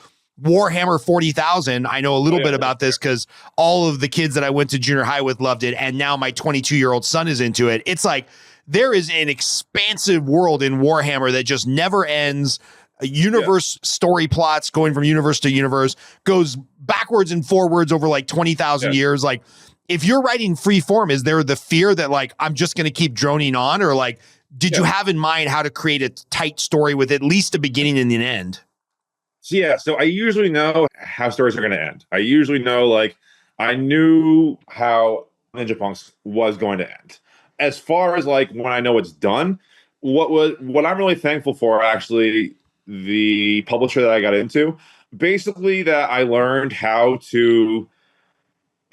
Warhammer 40,000, I know a little bit about this because all of the kids that I went to junior high with loved it. And now my 22-year-old son is into it. It's like, there is an expansive world in Warhammer that just never ends. A universe story plots going from universe to universe goes backwards and forwards over like 20,000 years. Like if you're writing free form, is there the fear that like, I'm just going to keep droning on, or like, did you have in mind how to create a tight story with at least a beginning and an end? So I usually know how stories are going to end. I usually know, like, I knew how Ninja Punks was going to end. As far as like when I know it's done, what I'm really thankful for, actually, the publisher that I got into, basically that I learned how to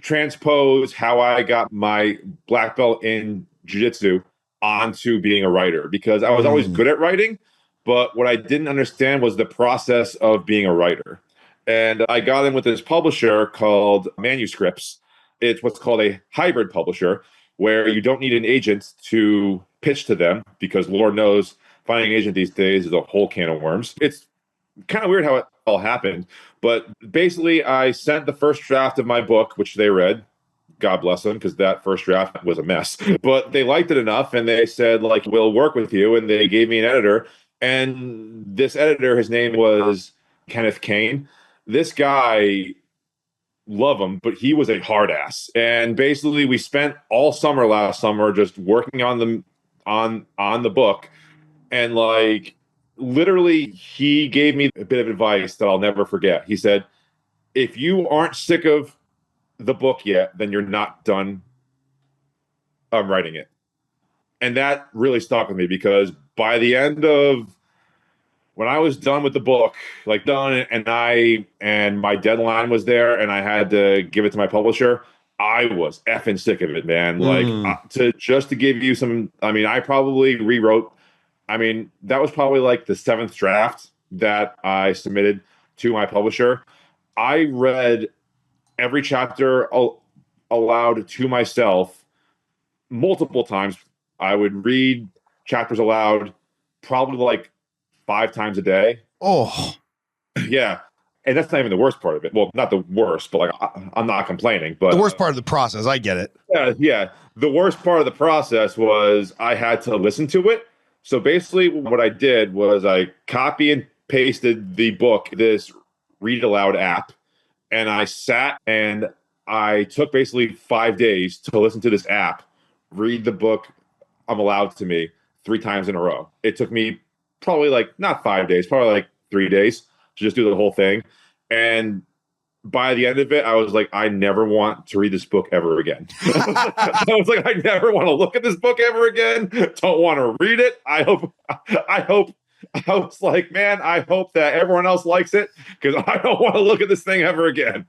transpose how I got my black belt in jiu-jitsu onto being a writer, because I was always good at writing, but what I didn't understand was the process of being a writer. And I got in with this publisher called Manuscripts. It's what's called a hybrid publisher, where you don't need an agent to pitch to them, because Lord knows finding an agent these days is a whole can of worms. It's kind of weird how it all happened. But basically, I sent the first draft of my book, which they read. God bless them, because that first draft was a mess. But they liked it enough, and they said, like, we'll work with you. And they gave me an editor. And this editor, his name was Kenneth Kane. This guy, love him, but he was a hard ass. And basically, we spent all summer last summer just working on the book. And like, literally, he gave me a bit of advice that I'll never forget. He said, if you aren't sick of the book yet, then you're not done writing it. And that really stuck with me, because by the end of when I was done with the book, like done, and my deadline was there, and I had to give it to my publisher, I was effing sick of it, man. Like, to give you some, I mean, I probably rewrote. I mean, that was probably like the 7th draft that I submitted to my publisher. I read every chapter aloud to myself multiple times. I would read chapters aloud probably like 5 times a day. Oh, yeah. And that's not even the worst part of it. Well, not the worst, but like, I'm not complaining. But the worst part of the process, I get it. Yeah. The worst part of the process was I had to listen to it. So basically what I did was I copy and pasted the book, this read aloud app, and I sat and I took basically 5 days to listen to this app, read the book aloud to me 3 times in a row. It took me probably like, not 5 days, probably like 3 days to just do the whole thing. And by the end of it, I was like, I never want to read this book ever again. I was like, I never want to look at this book ever again. Don't want to read it. I was like, man, I hope that everyone else likes it, because I don't want to look at this thing ever again.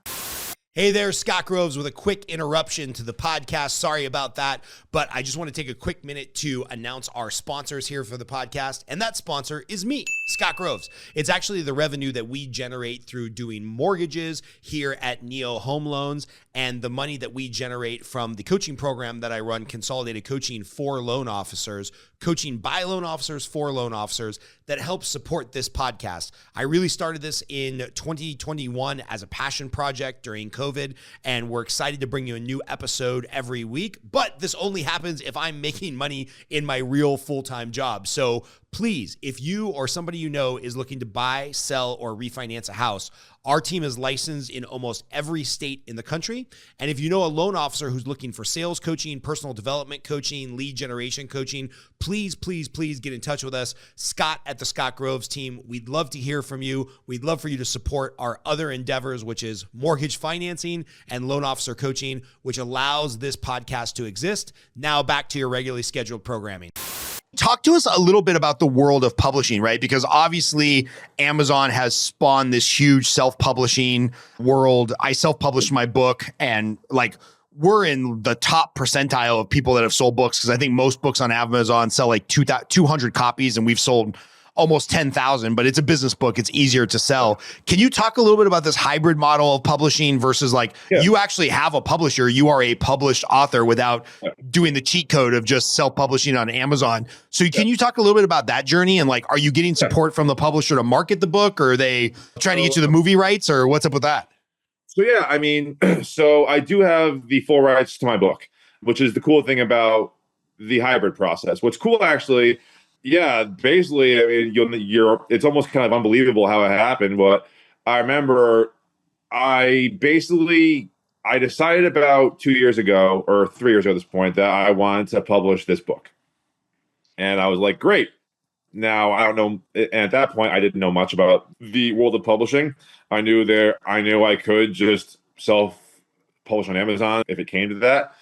Hey there, Scott Groves with a quick interruption to the podcast. Sorry about that, but I just want to take a quick minute to announce our sponsors here for the podcast, and that sponsor is me, Scott Groves. It's actually the revenue that we generate through doing mortgages here at Neo Home Loans, and the money that we generate from the coaching program that I run, Consolidated Coaching for Loan Officers, coaching by loan officers for loan officers, that helps support this podcast. I really started this in 2021 as a passion project during COVID, and we're excited to bring you a new episode every week, but this only happens if I'm making money in my real full-time job. So please, if you or somebody you know is looking to buy, sell, or refinance a house, our team is licensed in almost every state in the country. And if you know a loan officer who's looking for sales coaching, personal development coaching, lead generation coaching, please, please, please get in touch with us. Scott at the Scott Groves team. We'd love to hear from you. We'd love for you to support our other endeavors, which is mortgage financing and loan officer coaching, which allows this podcast to exist. Now back to your regularly scheduled programming. Talk to us a little bit about the world of publishing, right? Because obviously Amazon has spawned this huge self-publishing world. I self-published my book, and like, we're in the top percentile of people that have sold books, because I think most books on Amazon sell like 200 copies, and we've sold almost 10,000, but it's a business book. It's easier to sell. Can you talk a little bit about this hybrid model of publishing versus like, you actually have a publisher, you are a published author without doing the cheat code of just self-publishing on Amazon. So can you talk a little bit about that journey, and like, are you getting support from the publisher to market the book, or are they trying to get you the movie rights, or what's up with that? So yeah, I mean, so I do have the full rights to my book, which is the cool thing about the hybrid process. What's cool, actually, yeah, basically, I mean, it's almost kind of unbelievable how it happened. But I remember I decided about 2 years ago, or 3 years ago at this point, that I wanted to publish this book. And I was like, great. Now, I don't know. And at that point, I didn't know much about the world of publishing. I knew I could just self-publish on Amazon if it came to that.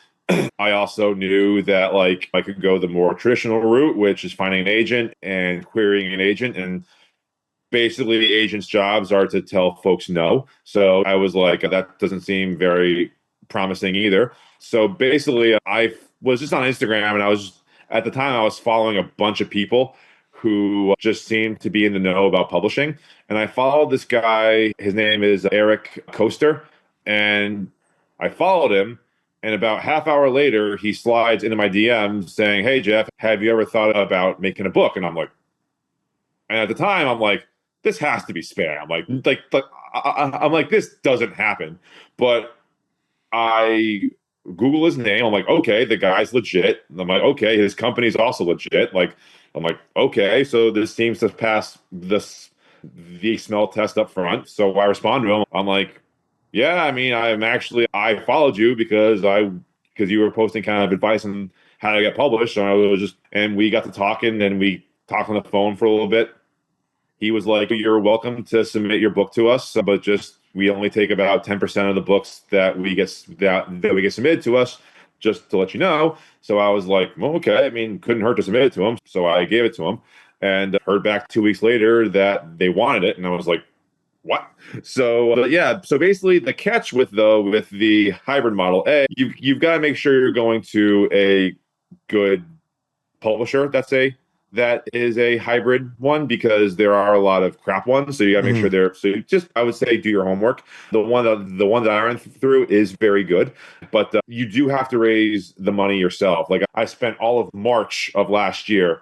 I also knew that like I could go the more traditional route, which is finding an agent and querying an agent. And basically the agent's jobs are to tell folks no. So I was like, that doesn't seem very promising either. So basically I was just on Instagram, and at the time I was following a bunch of people who just seemed to be in the know about publishing. And I followed this guy, his name is Eric Koester, and I followed him. And about half hour later, he slides into my DMs saying, "Hey Jeff, have you ever thought about making a book?" And I'm like, and at the time I'm like, this has to be spam. I'm like, this doesn't happen. But I Google his name. I'm like, okay, the guy's legit. And I'm like, okay, his company's also legit. Like, I'm like, okay, so this seems to pass the smell test up front. So I respond to him. I'm like, yeah, I mean, I followed you because you were posting kind of advice on how to get published. And we got to talking, and we talked on the phone for a little bit. He was like, "You're welcome to submit your book to us, but just we only take about 10% of the books that we get submitted to us, just to let you know." So I was like, well, okay. I mean, couldn't hurt to submit it to him. So I gave it to him, and heard back 2 weeks later that they wanted it, and I was like, what? So yeah. So basically, the catch with the hybrid model, you've got to make sure you're going to a good publisher that is a hybrid one, because there are a lot of crap ones. So you got to make sure I would say do your homework. The one that I ran through is very good, but you do have to raise the money yourself. Like, I spent all of March of last year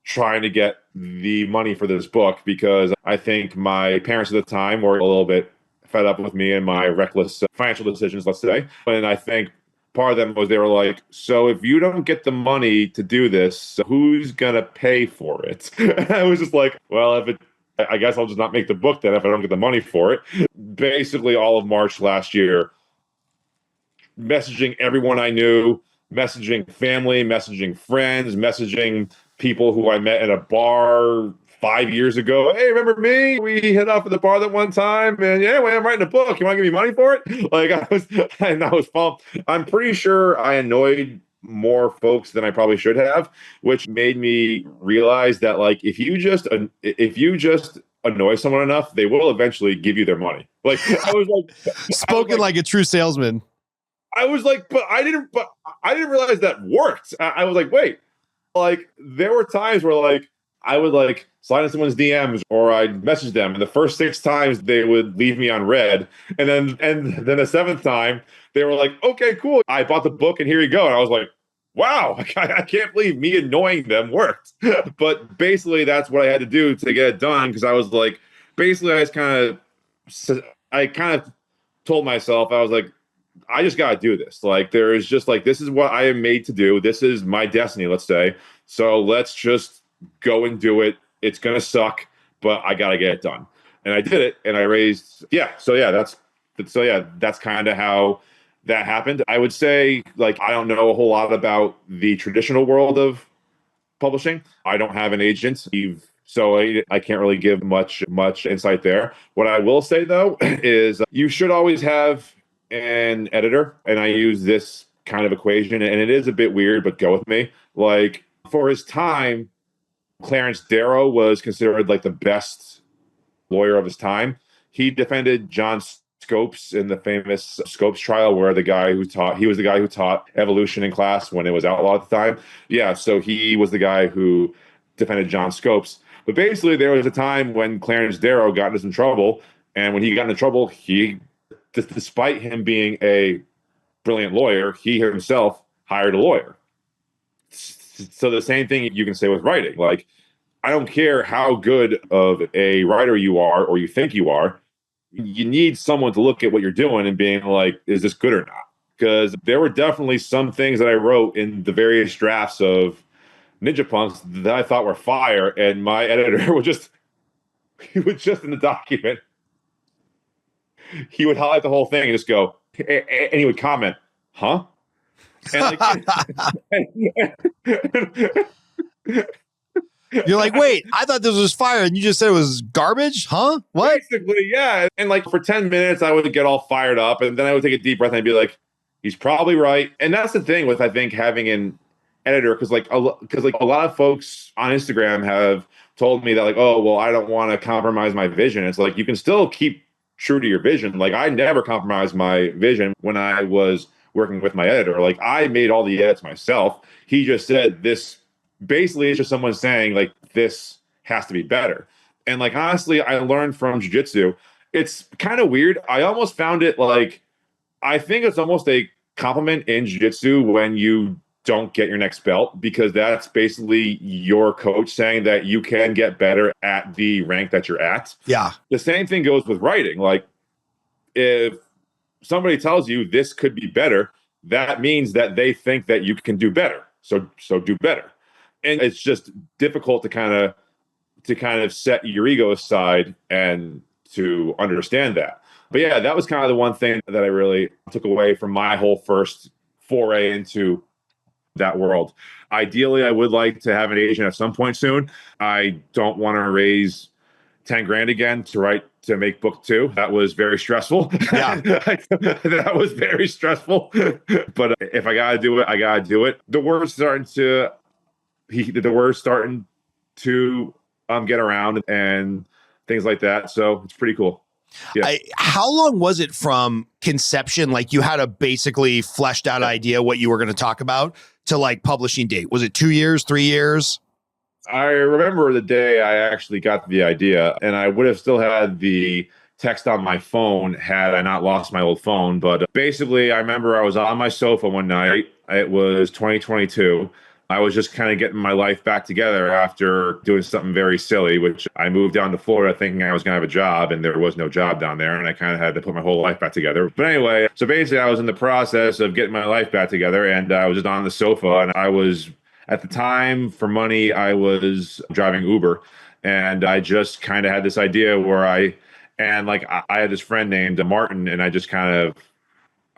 trying to get the money for this book, because I think my parents at the time were a little bit fed up with me and my reckless financial decisions, let's say. And I think part of them was, they were like, so if you don't get the money to do this, who's going to pay for it? I was just like, well, I guess I'll just not make the book then if I don't get the money for it. Basically, all of March last year, messaging everyone I knew, messaging family, messaging friends, messaging people who I met at a bar 5 years ago. Hey, remember me? We hit up at the bar that one time, and yeah, well, I'm writing a book. You want to give me money for it? Like, I was pumped. I'm pretty sure I annoyed more folks than I probably should have, which made me realize that, like, if you just annoy someone enough, they will eventually give you their money. Like, I was like, spoken like a true salesman. I was like, but I didn't realize that worked. I was like, wait, like, there were times where, like, I would like slide in someone's DMs, or I'd message them, and the first 6 times they would leave me on red, and then the 7th time they were like, okay, cool, I bought the book and here you go. And I was like, wow, I can't believe me annoying them worked. But basically, that's what I had to do to get it done, because I was like, basically, I kind of told myself, I was like, I just got to do this. Like, there is just like, this is what I am made to do. This is my destiny, let's say. So let's just go and do it. It's going to suck, but I got to get it done. And I did it, and I raised, that's kind of how that happened. I would say, like, I don't know a whole lot about the traditional world of publishing. I don't have an agent. So I can't really give much insight there. What I will say, though, is you should always have an editor. And I use this kind of equation, and it is a bit weird, but go with me. Like, for his time, Clarence Darrow was considered like the best lawyer of his time. He defended John Scopes in the famous Scopes trial, where he was the guy who taught evolution in class when it was outlawed at the time. Yeah, so he was the guy who defended John Scopes. But basically, there was a time when Clarence Darrow got into some trouble, and when he got into trouble, despite him being a brilliant lawyer, he himself hired a lawyer. So the same thing you can say with writing. Like, I don't care how good of a writer you are or you think you are, you need someone to look at what you're doing and being like, is this good or not? Because there were definitely some things that I wrote in the various drafts of Ninja Punks that I thought were fire, and my editor would just in the document, he would highlight the whole thing and just go, and he would comment, huh? And you're like, wait, I thought this was fire, and you just said it was garbage, huh? What? Basically, yeah. And like, for 10 minutes, I would get all fired up, and then I would take a deep breath and I'd be like, He's probably right. And that's the thing with, I think, having an editor, because a lot of folks on Instagram have told me that, like, oh, well, I don't want to compromise my vision. It's like, you can still keep true to your vision. Like, I never compromised my vision when I was working with my editor. Like, I made all the edits myself. He just said this, basically it's just someone saying, like, this has to be better. And like, honestly, I learned from jiu-jitsu. It's kind of weird. I almost found it like, I think it's almost a compliment in jiu-jitsu when you don't get your next belt, because that's basically your coach saying that you can get better at the rank that you're at. Yeah. The same thing goes with writing. Like, if somebody tells you this could be better, that means that they think that you can do better. So do better. And it's just difficult to kind of set your ego aside and to understand that. But yeah, that was kind of the one thing that I really took away from my whole first foray into that world. Ideally, I would like to have an agent at some point soon. I don't want to raise 10 grand again to make book 2. That was very stressful. Yeah. That was very stressful. But if I gotta do it, I gotta do it. The word's starting to get around and things like that. So it's pretty cool. Yeah. How long was it from conception? Like, you had a basically fleshed out idea what you were going to talk about to like publishing date. Was it 2 years, 3 years? I remember the day I actually got the idea, and I would have still had the text on my phone had I not lost my old phone. But basically, I remember I was on my sofa one night. It was 2022. I was just kind of getting my life back together after doing something very silly, which I moved down to Florida thinking I was going to have a job, and there was no job down there. And I kind of had to put my whole life back together. But anyway, so basically I was in the process of getting my life back together, and I was just on the sofa, and I was, at the time, for money, I was driving Uber. And I just kind of had this idea where I had this friend named Martin, and I shot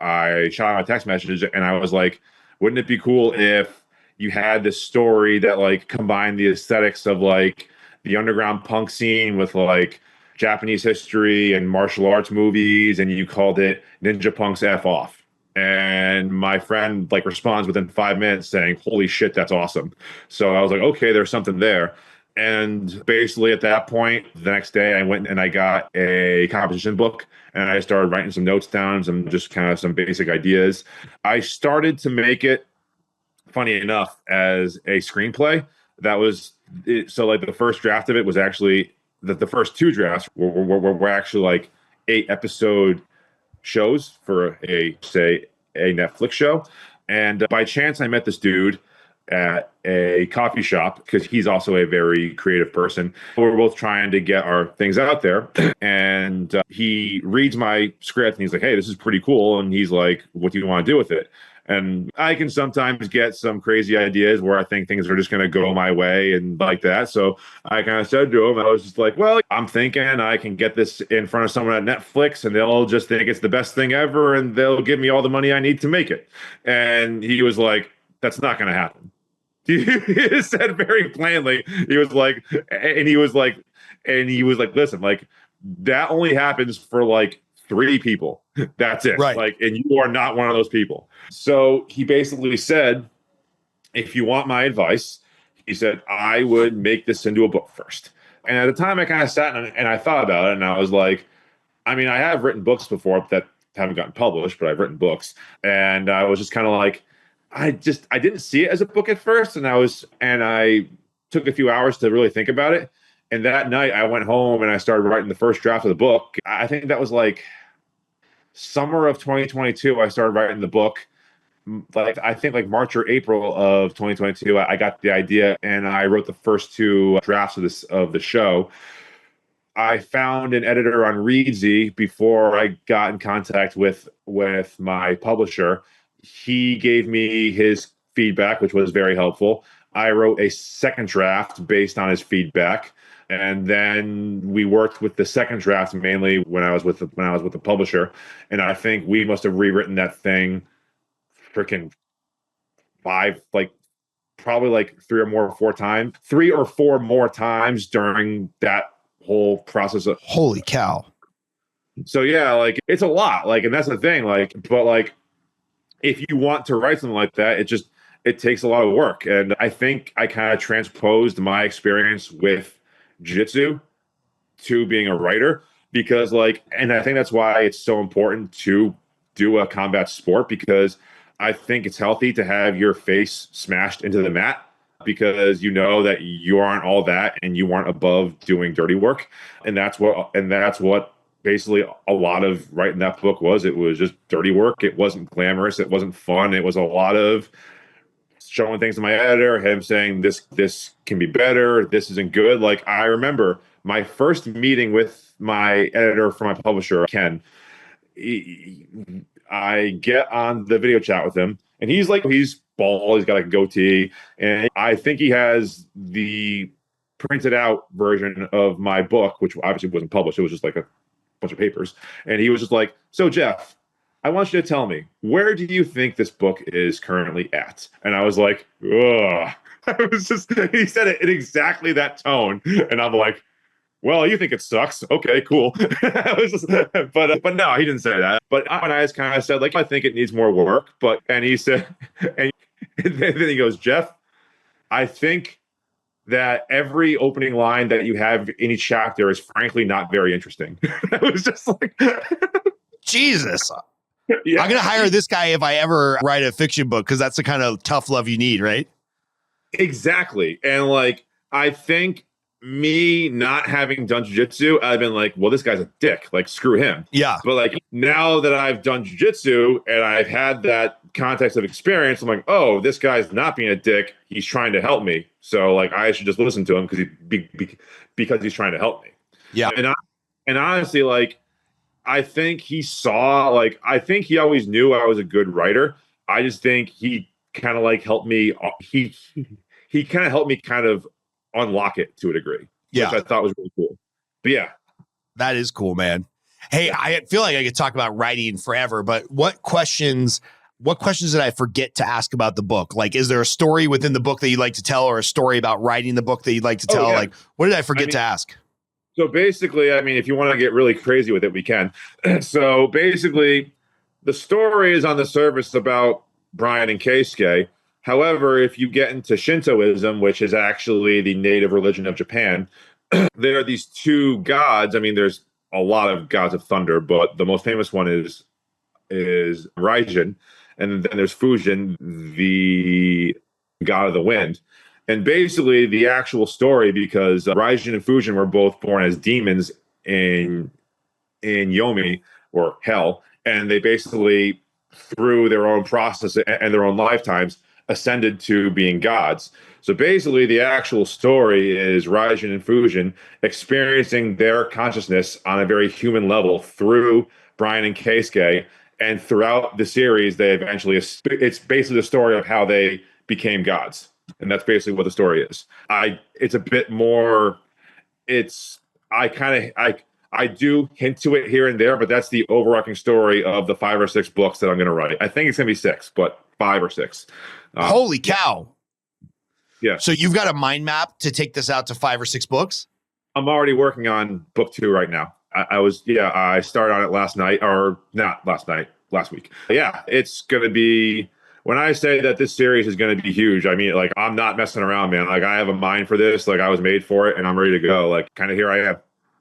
out a text message, and I was like, wouldn't it be cool if you had this story that like combined the aesthetics of like the underground punk scene with like Japanese history and martial arts movies, and you called it Ninja Punk's F Off? And my friend like responds within 5 minutes saying, holy shit, that's awesome. So I was like, okay, there's something there. And basically at that point, the next day I went and I got a composition book, and I started writing some notes down, some basic ideas. I started to make it, funny enough, as a screenplay. That was it. So like the first draft of it was actually the first 2 drafts were actually like 8-episode shows for a Netflix show. And by chance I met this dude at a coffee shop, because he's also a very creative person. We were both trying to get our things out there, and he reads my script and he's like, hey, this is pretty cool. And he's like, what do you want to do with it? And I can sometimes get some crazy ideas where I think things are just going to go my way and like that. So I kind of said to him, I was just like, well, I'm thinking I can get this in front of someone at Netflix and they'll just think it's the best thing ever and they'll give me all the money I need to make it. And he was like, that's not going to happen. He said very plainly, he was like, listen, like, that only happens for like 3 people. That's it. Right. Like, and you are not one of those people. So he basically said, if you want my advice, he said, I would make this into a book first. And at the time I kind of sat and I thought about it, and I was like, I mean, I have written books before that haven't gotten published, but I've written books. And I was just kind of like, I didn't see it as a book at first. And I took a few hours to really think about it. And that night I went home and I started writing the first draft of the book. I think that was like summer of 2022. I started writing the book. Like, I think like March or April of 2022, I got the idea and I wrote the first 2 drafts of the show. I found an editor on Reedsy before I got in contact with my publisher. He gave me his feedback, which was very helpful. I wrote a second draft based on his feedback, and then we worked with the second draft mainly when I was with the publisher. And I think we must have rewritten that thing freaking 5, like probably like 3 or 4 more times during that whole process. Holy cow! So yeah, like, it's a lot. Like, and that's the thing. Like, but like, if you want to write something like that, it takes a lot of work. And I think I kind of transposed my experience with jiu-jitsu to being a writer, because and I think that's why it's so important to do a combat sport, because I think it's healthy to have your face smashed into the mat, because you know that you aren't all that and you aren't above doing dirty work. And that's what basically a lot of writing that book was. It was just dirty work. It wasn't glamorous. It wasn't fun. It was a lot of showing things to my editor, him saying this can be better, this isn't good. Like, I remember my first meeting with my editor for my publisher, Ken. I get on the video chat with him, and he's bald, he's got like a goatee, and I think he has the printed out version of my book, which obviously wasn't published. It was just like a bunch of papers. And he was just like, "So Jeff, I want you to tell me, where do you think this book is currently at?" And I was like, ugh. He said it in exactly that tone. And I'm like, "Well, you think it sucks. Okay, cool." But no, he didn't say that. But I just kind of said, I think it needs more work. And he said, and then he goes, "Jeff, I think that every opening line that you have in each chapter is frankly not very interesting." I was just like, Jesus. Yeah. I'm going to hire this guy if I ever write a fiction book, because that's the kind of tough love you need, right? Exactly. And I think me not having done jiu-jitsu, I've been like, well, this guy's a dick. Screw him. Yeah. But now that I've done jiu-jitsu and I've had that context of experience, I'm like, oh, this guy's not being a dick. He's trying to help me. So I should just listen to him because he's trying to help me. Yeah. And honestly, I think he saw, I think he always knew I was a good writer. I just think he kind of helped me. He kind of helped me kind of unlock it to a degree, yeah, which I thought was really cool. But yeah, that is cool, man. Hey, I feel like I could talk about writing forever, but what questions did I forget to ask about the book? Is there a story within the book that you'd like to tell, or a story about writing the book that you'd like to tell? Yeah. What did I forget to ask? So basically, if you want to get really crazy with it, we can. So basically, the story is on the surface about Brian and Keisuke. However, if you get into Shintoism, which is actually the native religion of Japan, there are these two gods. There's a lot of gods of thunder, but the most famous one is Raijin. And then there's Fujin, the god of the wind. And basically, the actual story, because Raijin and Fujin were both born as demons in Yomi, or hell, and they basically, through their own process and their own lifetimes, ascended to being gods. So basically, the actual story is Raijin and Fujin experiencing their consciousness on a very human level through Brian and Keisuke. And throughout the series, they eventually, it's basically the story of how they became gods. And that's basically what the story is. It's a bit more, I do hint to it here and there, but that's the overarching story of the 5 or 6 books that I'm going to write. I think it's going to be 6, but 5 or 6. Holy cow. Yeah. So you've got a mind map to take this out to 5 or 6 books? I'm already working on book 2 right now. I started on it last night, or not last night, last week. Yeah, it's going to be, when I say that this series is going to be huge, I'm not messing around, man. I have a mind for this. I was made for it, and I'm ready to go. Kind of here I am.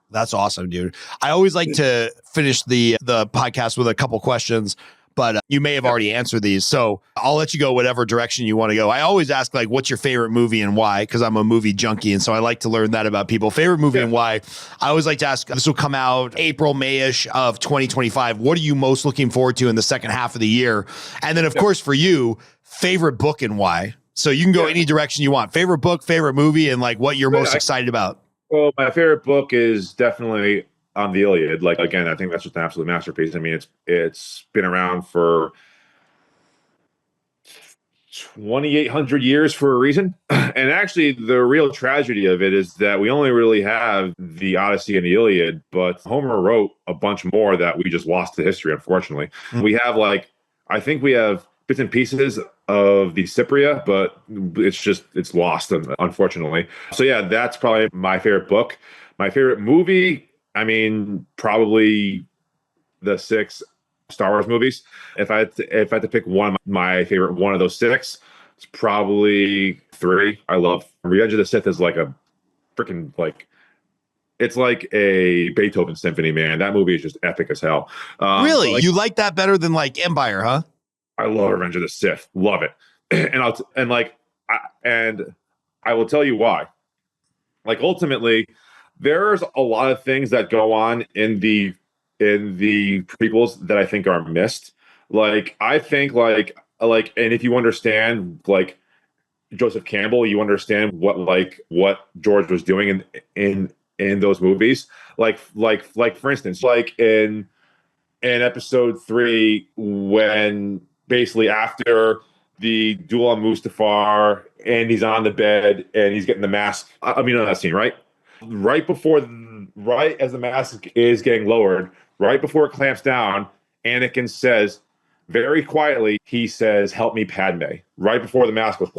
That's awesome, dude. I always like to finish the podcast with a couple questions, but you may have already answered these. So I'll let you go whatever direction you want to go. I always ask, what's your favorite movie and why? Because I'm a movie junkie. And so I like to learn that about people. Favorite movie and why. I always like to ask, this will come out April, May-ish of 2025. What are you most looking forward to in the second half of the year? And then, of course, for you, favorite book and why. So you can go any direction you want. Favorite book, favorite movie, and what you're most excited about. Well, my favorite book is definitely on the Iliad. Again, I think that's just an absolute masterpiece. It's been around for 2,800 years for a reason. And actually, the real tragedy of it is that we only really have the Odyssey and the Iliad, but Homer wrote a bunch more that we just lost to history, unfortunately. Mm-hmm. We have I think we have bits and pieces of the Cypria, but it's lost, unfortunately. So yeah, that's probably my favorite book. My favorite movie, probably the 6 Star Wars movies. If I had to pick my favorite one of those six, it's probably three. I love Revenge of the Sith is like a freaking like it's like a Beethoven symphony, man. That movie is just epic as hell. Really? Like, You like that better than like Empire, huh? I love Revenge of the Sith. Love it. And I will tell you why. Like ultimately, there's a lot of things that go on in the prequels that I think are missed. Like I think and if you understand like Joseph Campbell, you understand what George was doing in those movies. Like for instance, like in episode 3, when basically after the duel on Mustafar and he's on the bed and he's getting the mask. I mean, on that scene, right? Right as the mask is getting lowered, right before it clamps down, Anakin says very quietly, he says, "Help me, Padme," right before the mask goes.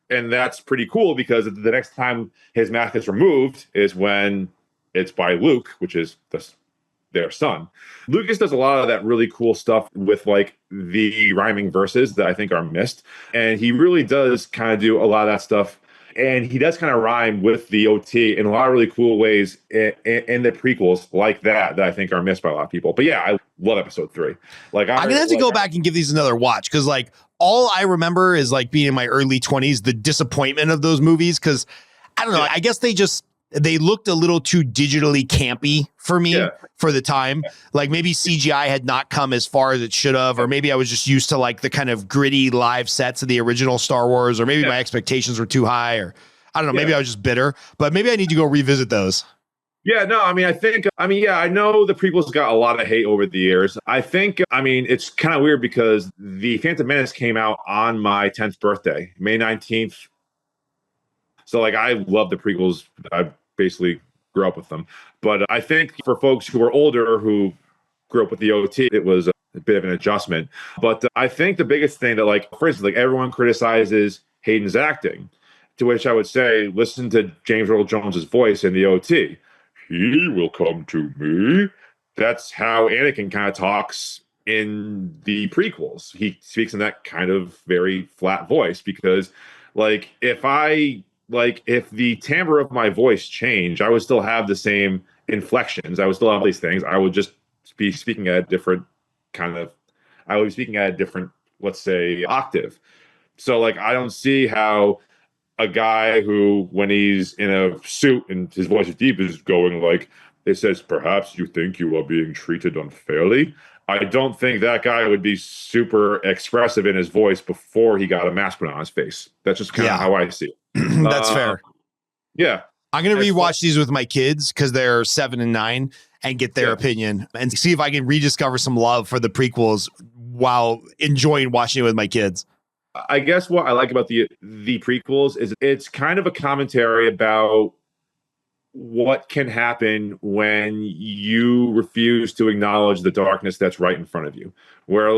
And that's pretty cool because the next time his mask is removed is when it's by Luke, which is their son. Lucas does a lot of that really cool stuff with like the rhyming verses that I think are missed. And he really does kind of do a lot of that stuff. And he does kind of rhyme with the OT in a lot of really cool ways in the prequels like that I think are missed by a lot of people. But yeah, I love episode 3. Like I'm gonna have to go back and give these another watch because like all I remember is like being in my early 20s, the disappointment of those movies. Cause I don't know, I guess they looked a little too digitally campy for me for the time. Like maybe CGI had not come as far as it should have, or maybe I was just used to like the kind of gritty live sets of the original Star Wars, or maybe my expectations were too high, or I don't know, maybe I was just bitter, but maybe I need to go revisit those. Yeah, no, I mean, I know the prequels got a lot of hate over the years. It's kind of weird because the Phantom Menace came out on my 10th birthday, May 19th. So like, I love the prequels. I basically grew up with them. But I think for folks who are older, who grew up with the OT, it was a bit of an adjustment. But I think the biggest thing that, like, for instance, like everyone criticizes Hayden's acting, to which I would say, listen to James Earl Jones's voice in the OT. He will come to me. That's how Anakin kind of talks in the prequels. He speaks in that kind of very flat voice because, like, if the timbre of my voice changed, I would still have the same inflections. I would still have these things. I would just be speaking at a different let's say, octave. So, like, I don't see how a guy who, when he's in a suit and his voice is deep, is going like, it says, "Perhaps you think you are being treated unfairly." I don't think that guy would be super expressive in his voice before he got a mask put on his face. That's just kind of how I see it. That's fair. Yeah. I'm going to rewatch these with my kids because they're 7 and 9 and get their opinion and see if I can rediscover some love for the prequels while enjoying watching it with my kids. I guess what I like about the prequels is it's kind of a commentary about what can happen when you refuse to acknowledge the darkness that's right in front of you. Where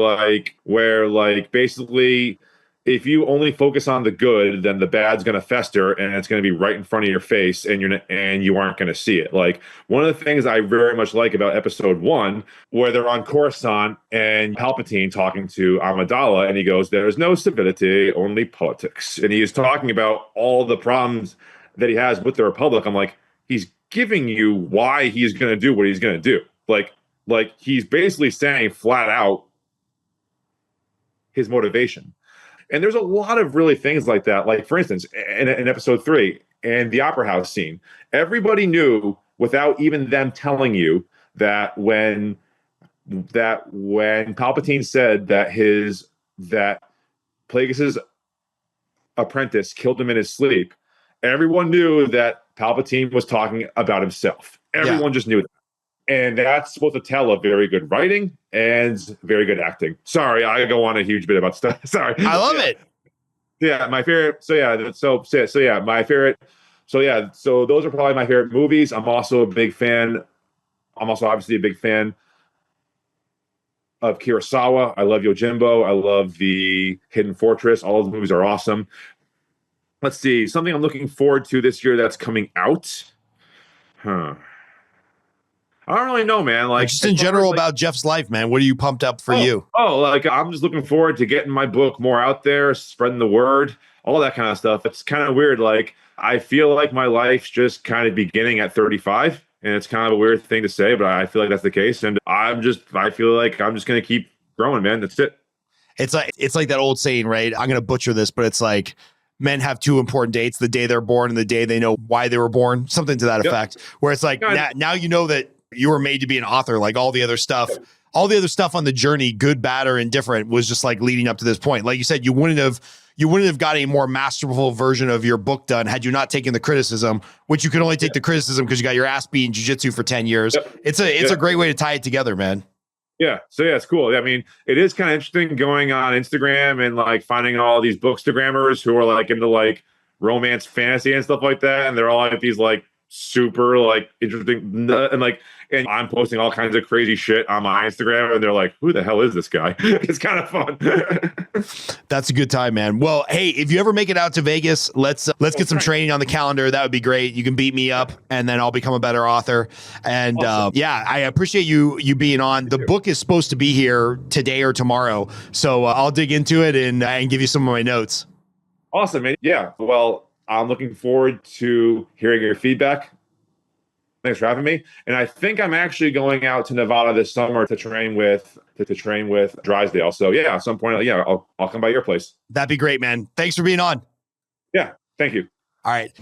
basically, if you only focus on the good, then the bad's going to fester and it's going to be right in front of your face, and you aren't going to see it. Like, one of the things I very much like about episode 1, where they're on Coruscant and Palpatine talking to Amidala, and he goes, "There is no civility, only politics." And he is talking about all the problems that he has with the Republic. I'm like, he's giving you why he's going to do what he's going to do. Like he's basically saying flat out his motivation. And there's a lot of really things like that. Like, for instance, in episode 3, and the Opera House scene, everybody knew without even them telling you that when Palpatine said that Plagueis's apprentice killed him in his sleep, everyone knew that Palpatine was talking about himself. Everyone just knew that. And that's supposed to tell of very good writing and very good acting. Sorry, I go on a huge bit about stuff. Sorry. I love it. Yeah, my favorite. My favorite. So those are probably my favorite movies. I'm also obviously a big fan of Kurosawa. I love Yojimbo. I love The Hidden Fortress. All those movies are awesome. Let's see. Something I'm looking forward to this year that's coming out. I don't really know, man. Like just in general about Jeff's life, man. What are you pumped up for you? Like I'm just looking forward to getting my book more out there, spreading the word, all that kind of stuff. It's kind of weird. Like I feel like my life's just kind of beginning at 35, and it's kind of a weird thing to say, but I feel like that's the case. And I feel like I'm just going to keep growing, man. That's it. It's like that old saying, right? I'm going to butcher this, but it's like men have two important dates: the day they're born and the day they know why they were born. Something to that effect. Where it's like now you know that you were made to be an author. Like all the other stuff on the journey, good, bad, or indifferent, was just like leading up to this point. Like you said, you wouldn't have got a more masterful version of your book done had you not taken the criticism, which you could only take the criticism because you got your ass beat in jiu-jitsu for 10 years. Yep. It's a great way to tie it together, man. Yeah. So yeah, it's cool. I mean, it is kind of interesting going on Instagram and like finding all these bookstagrammers who are like into like romance fantasy and stuff like that. And they're all like these like super like interesting and I'm posting all kinds of crazy shit on my Instagram and they're like, who the hell is this guy? It's kind of fun. That's a good time, man. Well, hey, if you ever make it out to Vegas, let's get some training on the calendar. That would be great. You can beat me up and then I'll become a better author. And awesome. I appreciate you being on. The book is supposed to be here today or tomorrow. So I'll dig into it and give you some of my notes. Awesome, man. Yeah. Well, I'm looking forward to hearing your feedback. Thanks for having me. And I think I'm actually going out to Nevada this summer to train with Drysdale. So yeah, at some point, I'll come by your place. That'd be great, man. Thanks for being on. Yeah. Thank you. All right.